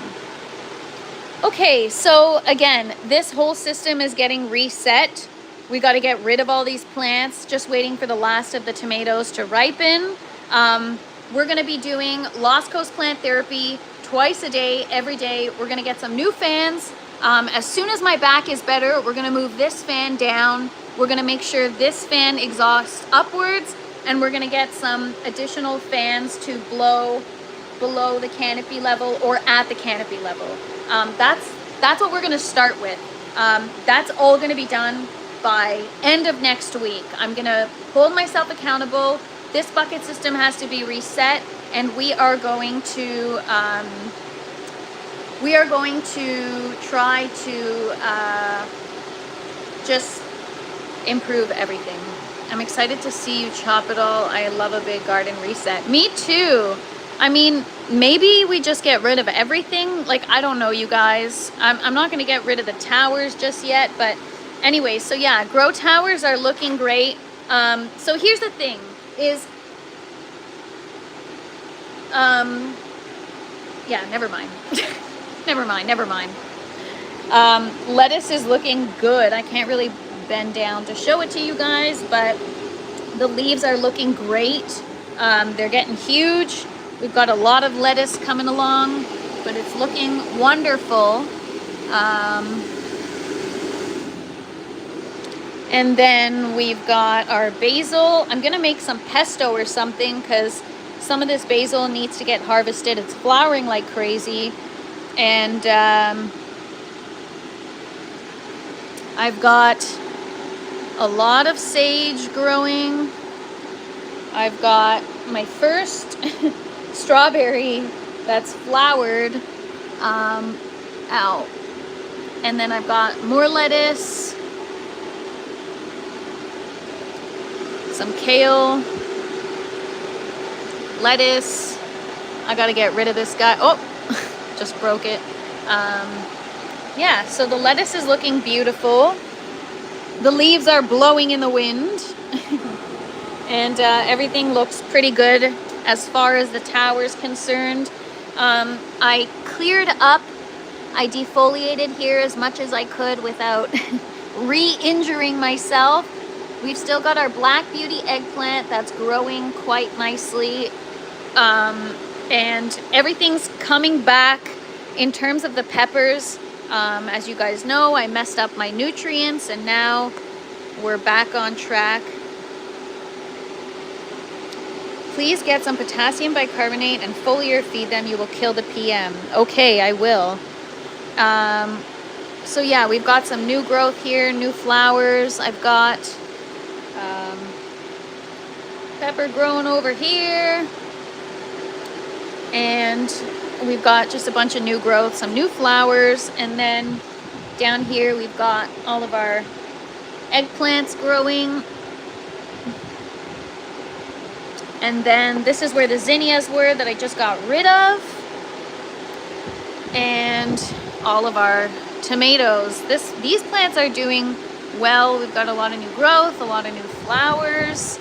[SPEAKER 1] Okay, so again, this whole system is getting reset. We got to get rid of all these plants, just waiting for the last of the tomatoes to ripen. We're going to be doing Lost Coast Plant Therapy twice a day, every day. We're going to get some new fans. As soon as my back is better, we're going to move this fan down. We're going to make sure this fan exhausts upwards. And we're going to get some additional fans to blow below the canopy level or at the canopy level. That's what we're going to start with. That's all going to be done by end of next week. I'm going to hold myself accountable. This bucket system has to be reset, and we are going to try to just improve everything. I'm excited to see you chop it all. I love a big garden reset. Me too. I mean, maybe we just get rid of everything. Like, I don't know, you guys. I'm not going to get rid of the towers just yet. But anyway, so yeah, grow towers are looking great. So here's the thing is, yeah, never mind. never mind. Lettuce is looking good. I can't really bend down to show it to you guys, but the leaves are looking great. They're getting huge. We've got a lot of lettuce coming along, but it's looking wonderful. And then we've got our basil. I'm gonna make some pesto or something because some of this basil needs to get harvested. It's flowering like crazy. And I've got a lot of sage growing. I've got my first strawberry that's flowered out. And then I've got more lettuce, some kale, lettuce. I gotta get rid of this guy. Oh, just broke it. Yeah, so the lettuce is looking beautiful. The leaves are blowing in the wind. And everything looks pretty good as far as the tower is concerned. I cleared up, I defoliated here as much as I could without re-injuring myself. We've still got our Black Beauty eggplant that's growing quite nicely. And everything's coming back in terms of the peppers. As you guys know, I messed up my nutrients and now we're back on track. Please get some potassium bicarbonate and foliar feed them. You will kill the PM. Okay, I will. So yeah, we've got some new growth here, new flowers. I've got pepper growing over here. And we've got just a bunch of new growth, some new flowers. And then down here, we've got all of our eggplants growing. And then this is where the zinnias were that I just got rid of. And all of our tomatoes. These plants are doing well. We've got a lot of new growth, a lot of new flowers.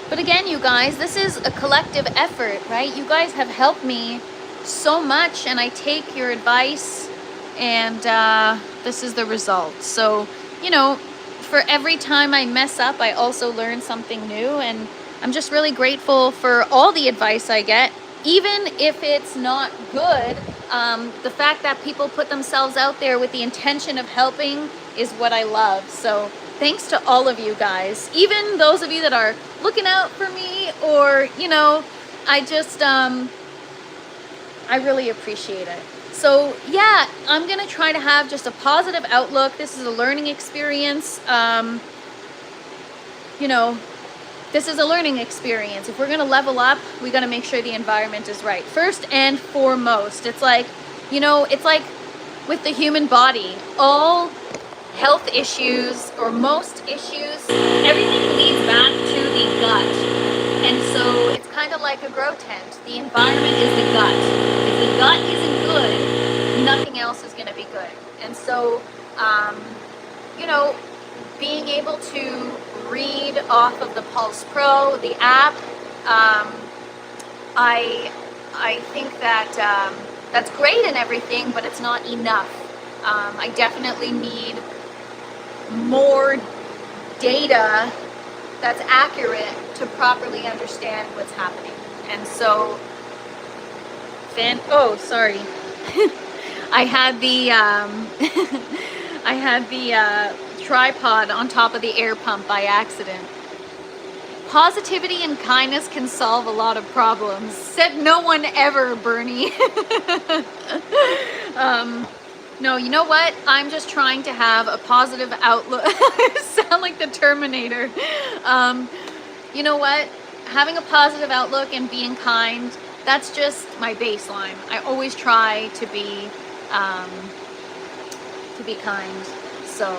[SPEAKER 1] But again, you guys, this is a collective effort, right? You guys have helped me so much and I take your advice and this is the result. So, you know, for every time I mess up, I also learn something new, and I'm just really grateful for all the advice I get, even if it's not good. The fact that people put themselves out there with the intention of helping is what I love. So thanks to all of you guys, even those of you that are looking out for me, or, you know, I just, I really appreciate it. So yeah, I'm going to try to have just a positive outlook. This is a learning experience. You know, this is a learning experience. If we're going to level up, we got to make sure the environment is right. First and foremost, it's like, you know, it's like with the human body, all health issues or most issues, everything leads back to the gut. And so it's kind of like a grow tent. The environment is the gut. If the gut isn't good, nothing else is going to be good. And so, you know, being able to read off of the Pulse Pro, the app, I think that that's great and everything, but it's not enough. I definitely need more data that's accurate to properly understand what's happening. And so, oh, sorry. I had the I had the tripod on top of the air pump by accident. Positivity and kindness can solve a lot of problems. Said no one ever, Bernie. No, you know what? I'm just trying to have a positive outlook. I sound like the Terminator. You know what? Having a positive outlook and being kind, that's just my baseline. I always try to be kind. So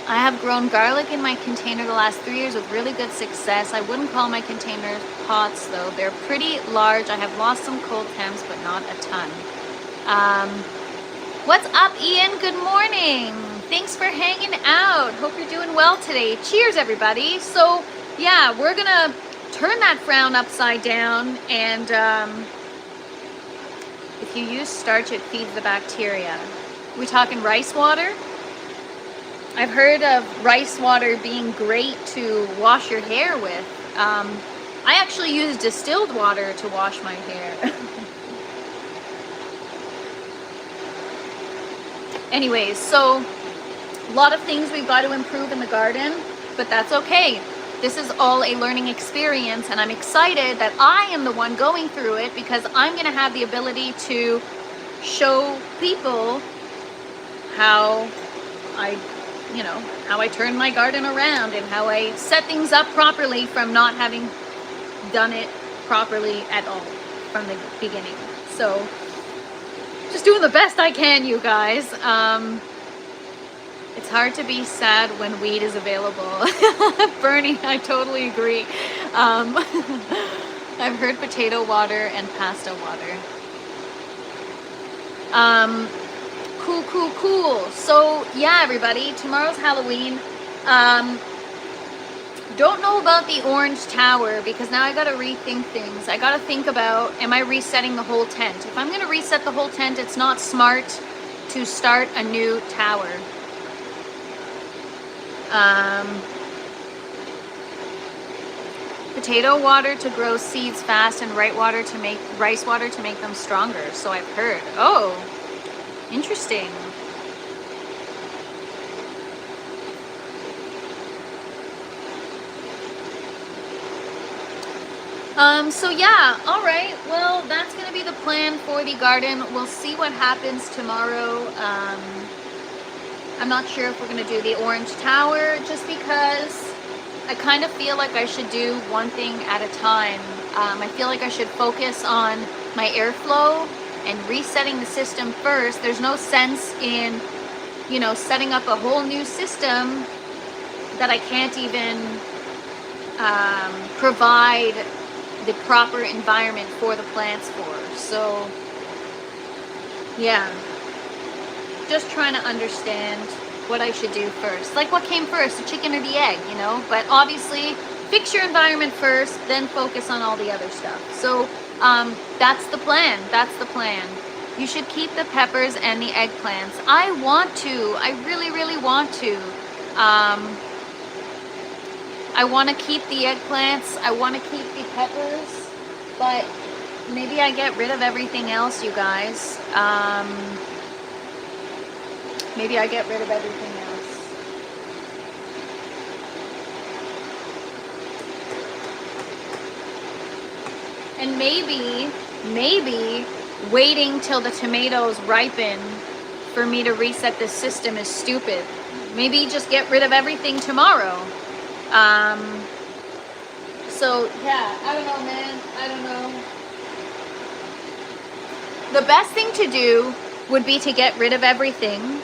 [SPEAKER 1] I have grown garlic in my container the last 3 years with really good success. I wouldn't call my containers pots though. They're pretty large. I have lost some cold temps, but not a ton. What's up, Ian? Good morning. Thanks for hanging out. Hope you're doing well today. Cheers, everybody. So yeah, we're gonna turn that frown upside down, and if you use starch, it feeds the bacteria. We talking rice water? I've heard of rice water being great to wash your hair with. I actually use distilled water to wash my hair. Anyways, so a lot of things we've got to improve in the garden, but that's okay. This is all a learning experience, and I'm excited that I am the one going through it, because I'm going to have the ability to show people how I turn my garden around and how I set things up properly from not having done it properly at all from the beginning. So just doing the best I can, you guys. It's hard to be sad when weed is available. Bernie, I totally agree. I've heard potato water and pasta water. Cool. So yeah, everybody, tomorrow's Halloween. Don't know about the orange tower, because now I gotta rethink things. I gotta think about, am I resetting the whole tent? If I'm gonna reset the whole tent, it's not smart to start a new tower. Potato water to grow seeds fast, and rice water to make them stronger. So I've heard. Oh, interesting. So yeah, all right. Well, that's gonna be the plan for the garden. We'll see what happens tomorrow. I'm not sure if we're gonna do the orange tower, just because I kind of feel like I should do one thing at a time. I feel like I should focus on my airflow and resetting the system first. There's no sense in, you know, setting up a whole new system that I can't even provide the proper environment for the plants for. So yeah, just trying to understand what I should do first. Like, what came first, the chicken or the egg, you know? But obviously, fix your environment first, then focus on all the other stuff. So that's the plan. That's the plan. You should keep the peppers and the eggplants. I want to. I really, really want to. I want to keep the eggplants. I want to keep the peppers. But maybe I get rid of everything else, you guys. Maybe I get rid of everything else. And maybe waiting till the tomatoes ripen for me to reset this system is stupid. Maybe just get rid of everything tomorrow. So yeah, I don't know, man. I don't know. The best thing to do would be to get rid of everything.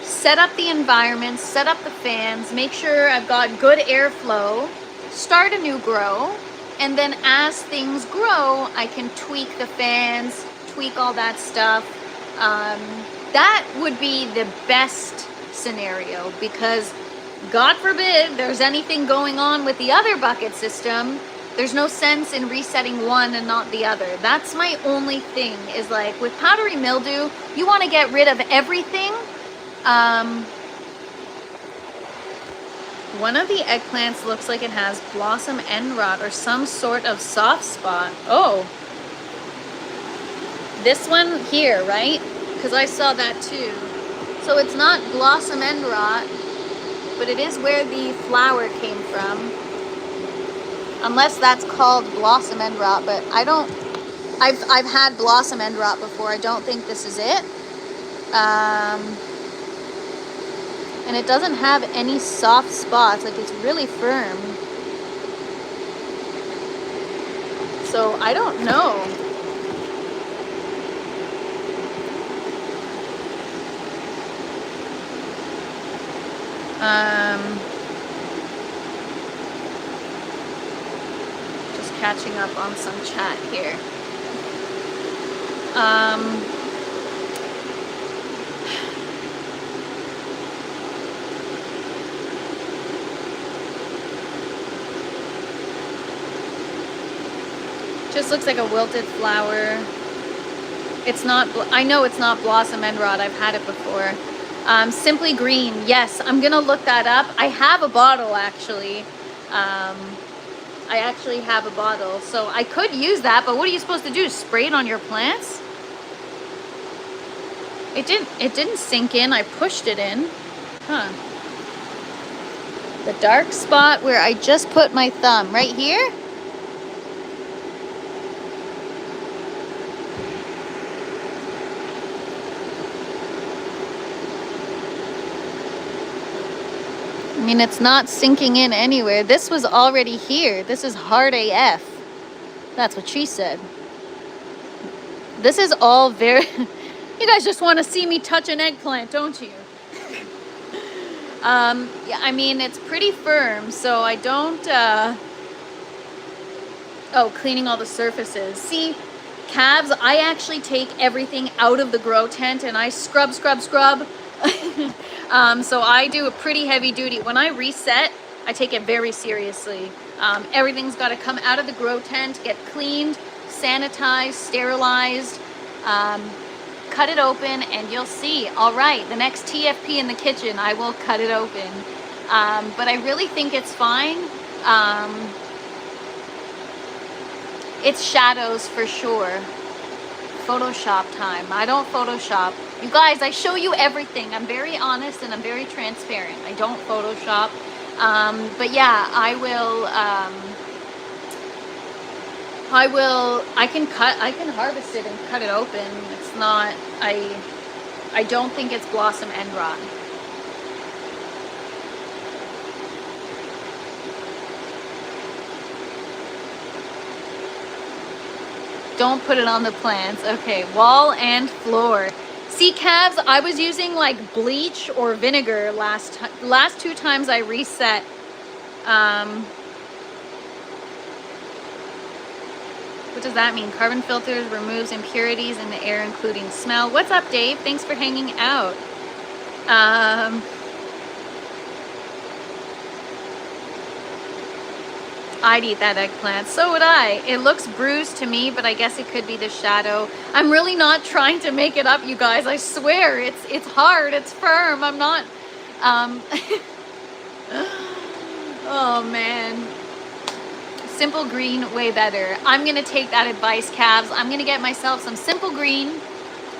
[SPEAKER 1] Set up the environment, set up the fans, make sure I've got good airflow, start a new grow, and then as things grow, I can tweak the fans, tweak all that stuff. That would be the best scenario, because God forbid there's anything going on with the other bucket system. There's no sense in resetting one and not the other. That's my only thing, is like with powdery mildew, you want to get rid of everything. One of the eggplants looks like it has blossom end rot or some sort of soft spot. Oh, this one here, right? Because I saw that too. So it's not blossom end rot, but it is where the flower came from. Unless that's called blossom end rot, but I don't. I've had blossom end rot before. I don't think this is it. And it doesn't have any soft spots. Like, it's really firm. So I don't know. Just catching up on some chat here. Just looks like a wilted flower. It's not, I know it's not blossom end rot. I've had it before. Simply Green. Yes, I'm gonna look that up. I have a bottle actually. I actually have a bottle, so I could use that, but what are you supposed to do? Spray it on your plants? It didn't sink in. I pushed it in. Huh. The dark spot where I just put my thumb, right here? I mean, it's not sinking in anywhere. This was already here. This is hard AF. That's what she said. This is all very... You guys just want to see me touch an eggplant, don't you? Yeah, I mean, it's pretty firm, so I don't... Oh, cleaning all the surfaces. See, calves, I actually take everything out of the grow tent and I scrub. So I do a pretty heavy duty. When I reset, I take it very seriously. Everything's got to come out of the grow tent, get cleaned, sanitized, sterilized. cut it open and you'll see. All right, the next TFP in the kitchen, I will cut it open. But I really think it's fine. It's shadows for sure. Photoshop time. I don't Photoshop. You guys, I show you everything. I'm very honest and I'm very transparent. I don't Photoshop. But yeah, I can harvest it and cut it open. It's not, I don't think it's blossom end rot. Don't put it on the plants. Okay, wall and floor. See, calves, I was using like bleach or vinegar last 2 times I reset. What does that mean? Carbon filters removes impurities in the air, including smell. What's up, Dave? Thanks for hanging out. I'd eat that eggplant. So would I. It looks bruised to me, but I guess it could be the shadow. I'm really not trying to make it up, you guys. I swear. It's hard. It's firm. I'm not... Oh, man. Simple green, way better. I'm going to take that advice, calves. I'm going to get myself some simple green.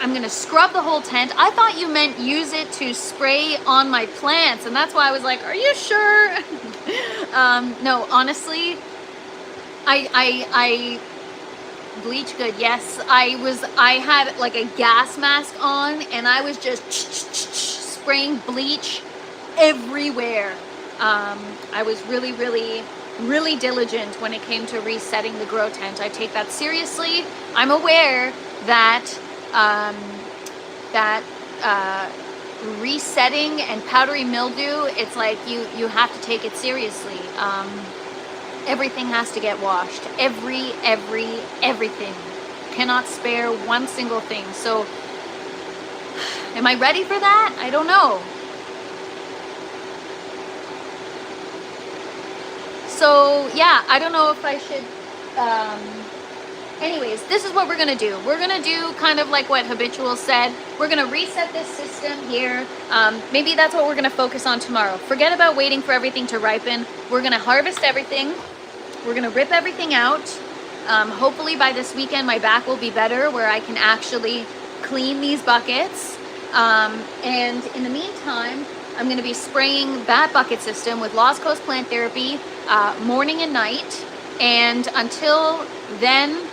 [SPEAKER 1] I'm going to scrub the whole tent. I thought you meant use it to spray on my plants, and that's why I was like, are you sure? No, honestly, I bleach good. Yes, I had like a gas mask on, and I was just spraying bleach everywhere. I was really diligent when it came to resetting the grow tent. I take that seriously. I'm aware that resetting and powdery mildew, it's like you have to take it seriously. Everything has to get washed. Everything. Cannot spare one single thing. So am I ready for that? I don't know. So yeah, I don't know if I should, anyways, this is what we're gonna do. We're gonna do kind of like what Habitual said. We're gonna reset this system here. Maybe that's what we're gonna focus on tomorrow. Forget about waiting for everything to ripen. We're gonna harvest everything. We're gonna rip everything out. Hopefully by this weekend, my back will be better where I can actually clean these buckets. And in the meantime, I'm going to be spraying that bucket system with Lost Coast Plant Therapy morning and night. And until then,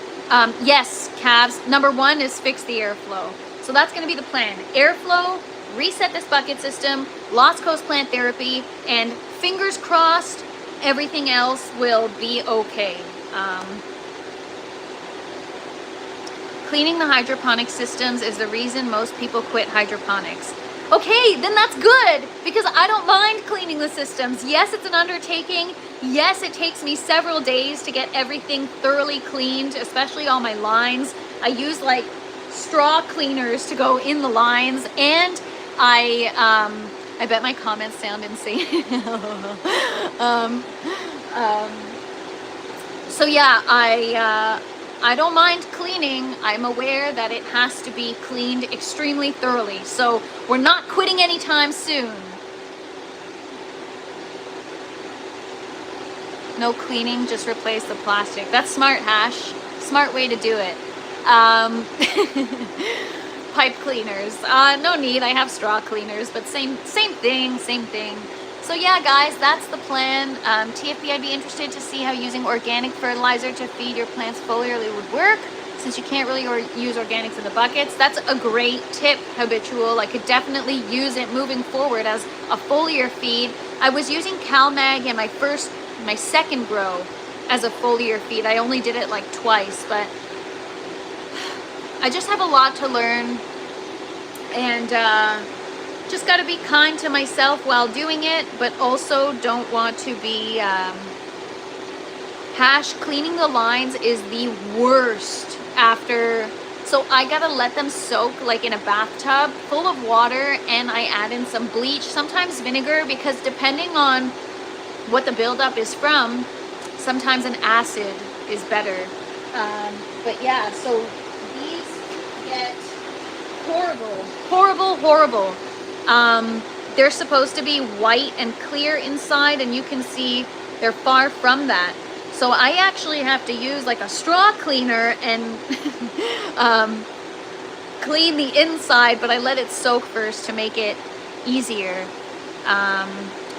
[SPEAKER 1] yes, calves, number 1 is fix the airflow. So that's going to be the plan. Airflow, reset this bucket system, Lost Coast Plant Therapy, and fingers crossed, everything else will be okay. Cleaning the hydroponic systems is the reason most people quit hydroponics. Okay, then that's good, because I don't mind cleaning the systems. Yes, it's an undertaking. Yes, it takes me several days to get everything thoroughly cleaned, especially all my lines. I use like straw cleaners to go in the lines, and I bet my comments sound insane. So yeah, I don't mind cleaning. I'm aware that it has to be cleaned extremely thoroughly. So we're not quitting anytime soon. No cleaning, just replace the plastic. That's smart, Hash. Smart way to do it. Pipe cleaners. No need, I have straw cleaners, but same thing. So yeah, guys, that's the plan. TFP, I'd be interested to see how using organic fertilizer to feed your plants foliarly would work, since you can't really use organics in the buckets. That's a great tip, Habitual. I could definitely use it moving forward as a foliar feed. I was using CalMag in my second grow as a foliar feed. I only did it like twice, but I just have a lot to learn, and just got to be kind to myself while doing it, but also don't want to be Hash. Cleaning the lines is the worst after, so I gotta let them soak like in a bathtub full of water, and I add in some bleach, sometimes vinegar, because depending on what the buildup is from, sometimes an acid is better. But yeah, so these get horrible, horrible, horrible. They're supposed to be white and clear inside, and you can see they're far from that. So I actually have to use like a straw cleaner and clean the inside, but I let it soak first to make it easier.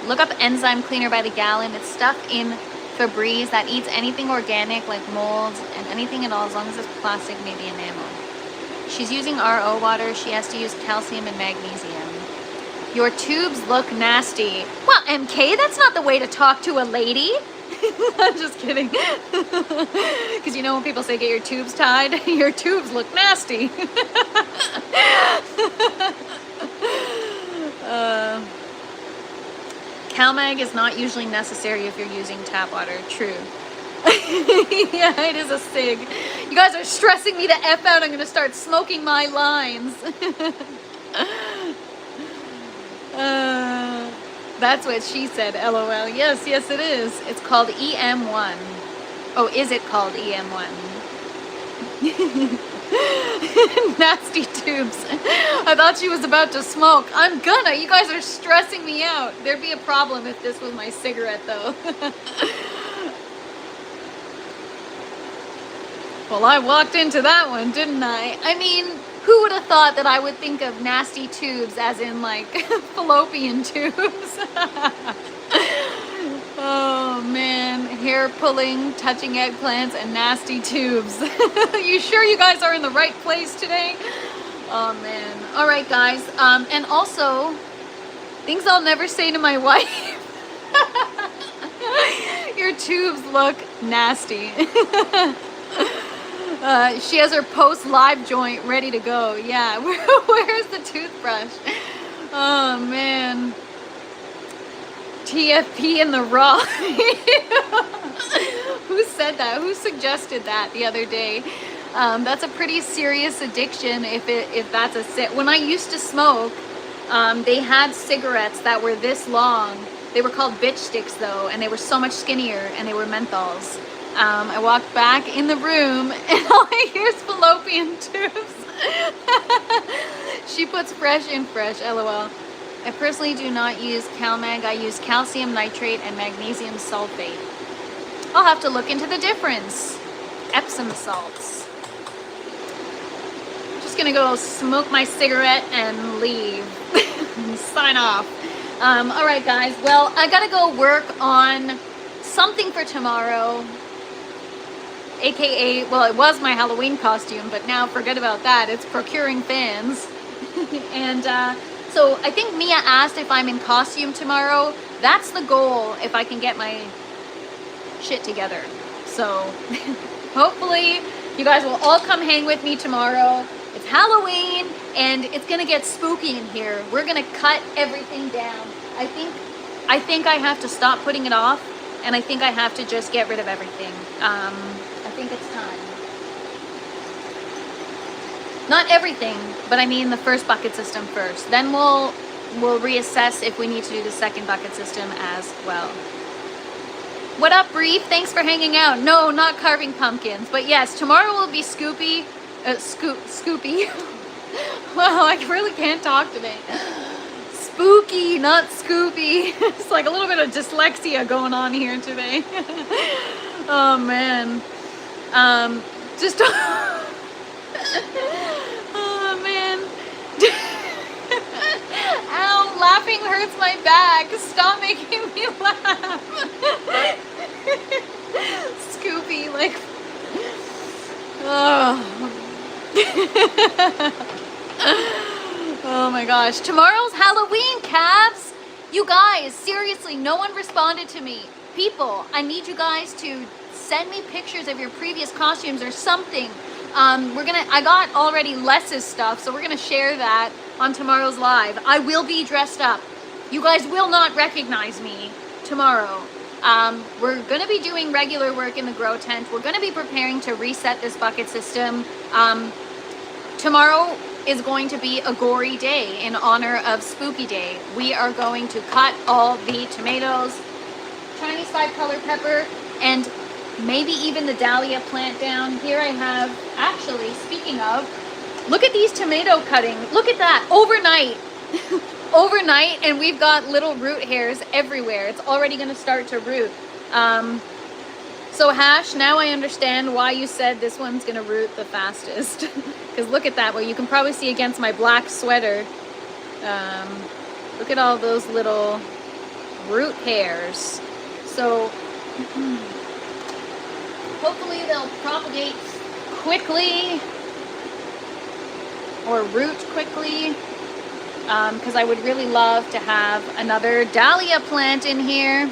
[SPEAKER 1] Look up enzyme cleaner by the gallon. It's stuff in Febreze that eats anything organic like molds and anything at all, as long as it's plastic, maybe enamel. She's using RO water. She has to use calcium and magnesium. Your tubes look nasty. Well, MK, that's not the way to talk to a lady. I'm just kidding. Because you know when people say get your tubes tied, your tubes look nasty. CalMag is not usually necessary if you're using tap water. True. Yeah, it is a sig. You guys are stressing me the F out. I'm going to start smoking my lines. That's what she said, LOL. Yes, yes it is. It's called EM1. Oh, is it called EM1? Nasty tubes. I thought she was about to smoke. I'm gonna. You guys are stressing me out. There'd be a problem if this was my cigarette, though. Well, I walked into that one, didn't I? I mean, who would have thought that I would think of nasty tubes as in, like, fallopian tubes? Oh, man. Hair pulling, touching eggplants, and nasty tubes. You sure you guys are in the right place today? Oh, man. All right, guys. And also, things I'll never say to my wife. Your tubes look nasty. She has her post-live joint ready to go. Yeah, where's the toothbrush? Oh, man. TFP in the raw. Who said that? Who suggested that the other day? That's a pretty serious addiction if that's a sit. When I used to smoke, they had cigarettes that were this long. They were called bitch sticks, though, and they were so much skinnier, and they were menthols. I walked back in the room and all I hear is fallopian tubes. She puts fresh in fresh, LOL. I personally do not use CalMag. I use calcium nitrate and magnesium sulfate. I'll have to look into the difference. Epsom salts. I'm just gonna go smoke my cigarette and leave. Sign off. All right, guys. Well, I gotta go work on something for tomorrow. AKA, well, it was my Halloween costume, but now forget about that. It's procuring fans. And so I think Mia asked if I'm in costume tomorrow. That's the goal, if I can get my shit together. So hopefully you guys will all come hang with me tomorrow. It's Halloween and it's gonna get spooky in here. We're gonna cut everything down. I think I have to stop putting it off, and I think I have to just get rid of everything. I think it's time. Not everything, but I mean the first bucket system first. Then we'll reassess if we need to do the second bucket system as well. What up, Brief? Thanks for hanging out. No, not carving pumpkins, but yes, tomorrow will be Scoopy. Scoopy. Wow, I really can't talk today. Spooky, not Scoopy. It's like a little bit of dyslexia going on here today. Oh man. Just oh man. Ow, laughing hurts my back. Stop making me laugh. Scoopy, like, oh. Oh my gosh. Tomorrow's Halloween, Cavs. You guys, seriously, no one responded to me. People, I need you guys to send me pictures of your previous costumes or something. I got already Les's stuff, so we're gonna share that on tomorrow's live. I will be dressed up. You guys will not recognize me tomorrow. We're gonna be doing regular work in the grow tent. We're gonna be preparing to reset this bucket system. Tomorrow is going to be a gory day in honor of Spooky Day. We are going to cut all the tomatoes, Chinese 5-color pepper, and maybe even the dahlia plant down. Here I have, actually, speaking of, Look at these tomato cuttings. Look at that. Overnight. Overnight, and we've got little root hairs everywhere. It's already going to start to root. So Hash, now I understand why you said this one's going to root the fastest. Because look at that. Well, you can probably see against my black sweater. Look at all those little root hairs. So hopefully they'll propagate quickly or root quickly, because I would really love to have another dahlia plant in here.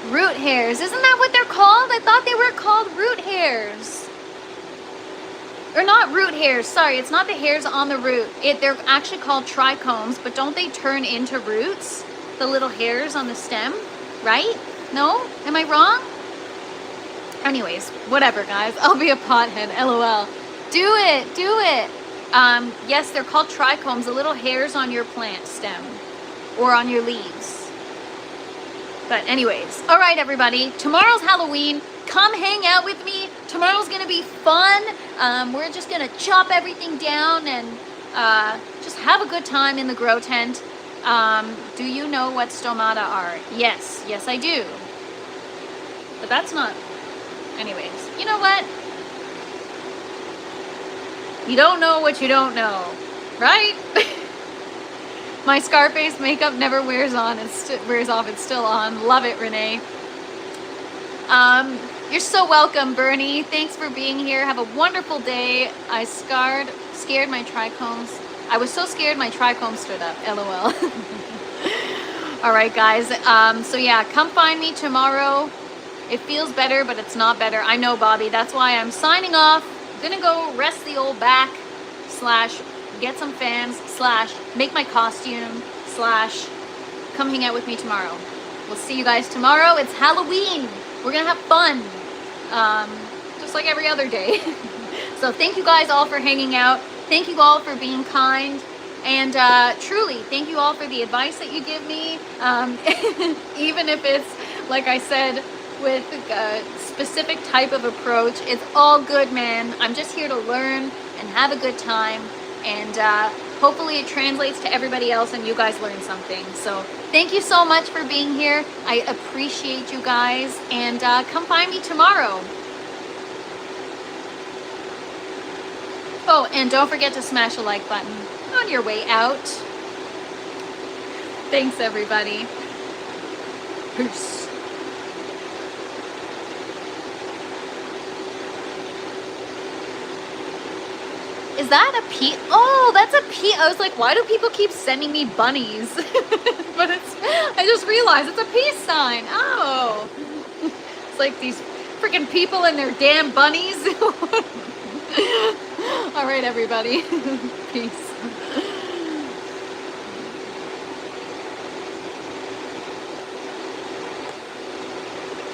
[SPEAKER 1] Root hairs, isn't that what they're called? I thought they were called root hairs. Or not root hairs, sorry, it's not the hairs on the root. They're actually called trichomes, but don't they turn into roots? The little hairs on the stem, right? No? Am I wrong? Anyways, whatever guys, I'll be a pothead, LOL. Do it, do it. Yes, they're called trichomes, the little hairs on your plant stem or on your leaves. But anyways, all right, everybody, tomorrow's Halloween. Come hang out with me. Tomorrow's gonna be fun. We're just gonna chop everything down and just have a good time in the grow tent. Do you know what stomata are? Yes, yes I do. But that's not, anyways, you know what? You don't know what you don't know, right? My Scarface makeup never wears on. Wears off. It's still on. Love it, Renee. You're so welcome, Bernie. Thanks for being here. Have a wonderful day. I scared my trichomes. I was so scared my trichomes stood up. LOL. All right, guys. So yeah, come find me tomorrow. It feels better, but it's not better. I know, Bobby. That's why I'm signing off. Gonna go rest the old back / get some fans / make my costume / come hang out with me tomorrow. We'll see you guys tomorrow. It's Halloween. We're gonna have fun, just like every other day. So thank you guys all for hanging out. Thank you all for being kind, and truly thank you all for the advice that you give me, even if it's like I said, with a specific type of approach. It's all good, man. I'm just here to learn and have a good time, and hopefully it translates to everybody else and you guys learn something. So thank you so much for being here. I appreciate you guys, and come find me tomorrow. Oh, and don't forget to smash a like button on your way out. Thanks, everybody. Peace. Is that a pea? Oh, that's a pea. I was like, why do people keep sending me bunnies? But I just realized it's a peace sign. Oh. It's like these freaking people and their damn bunnies. All right, everybody. Peace.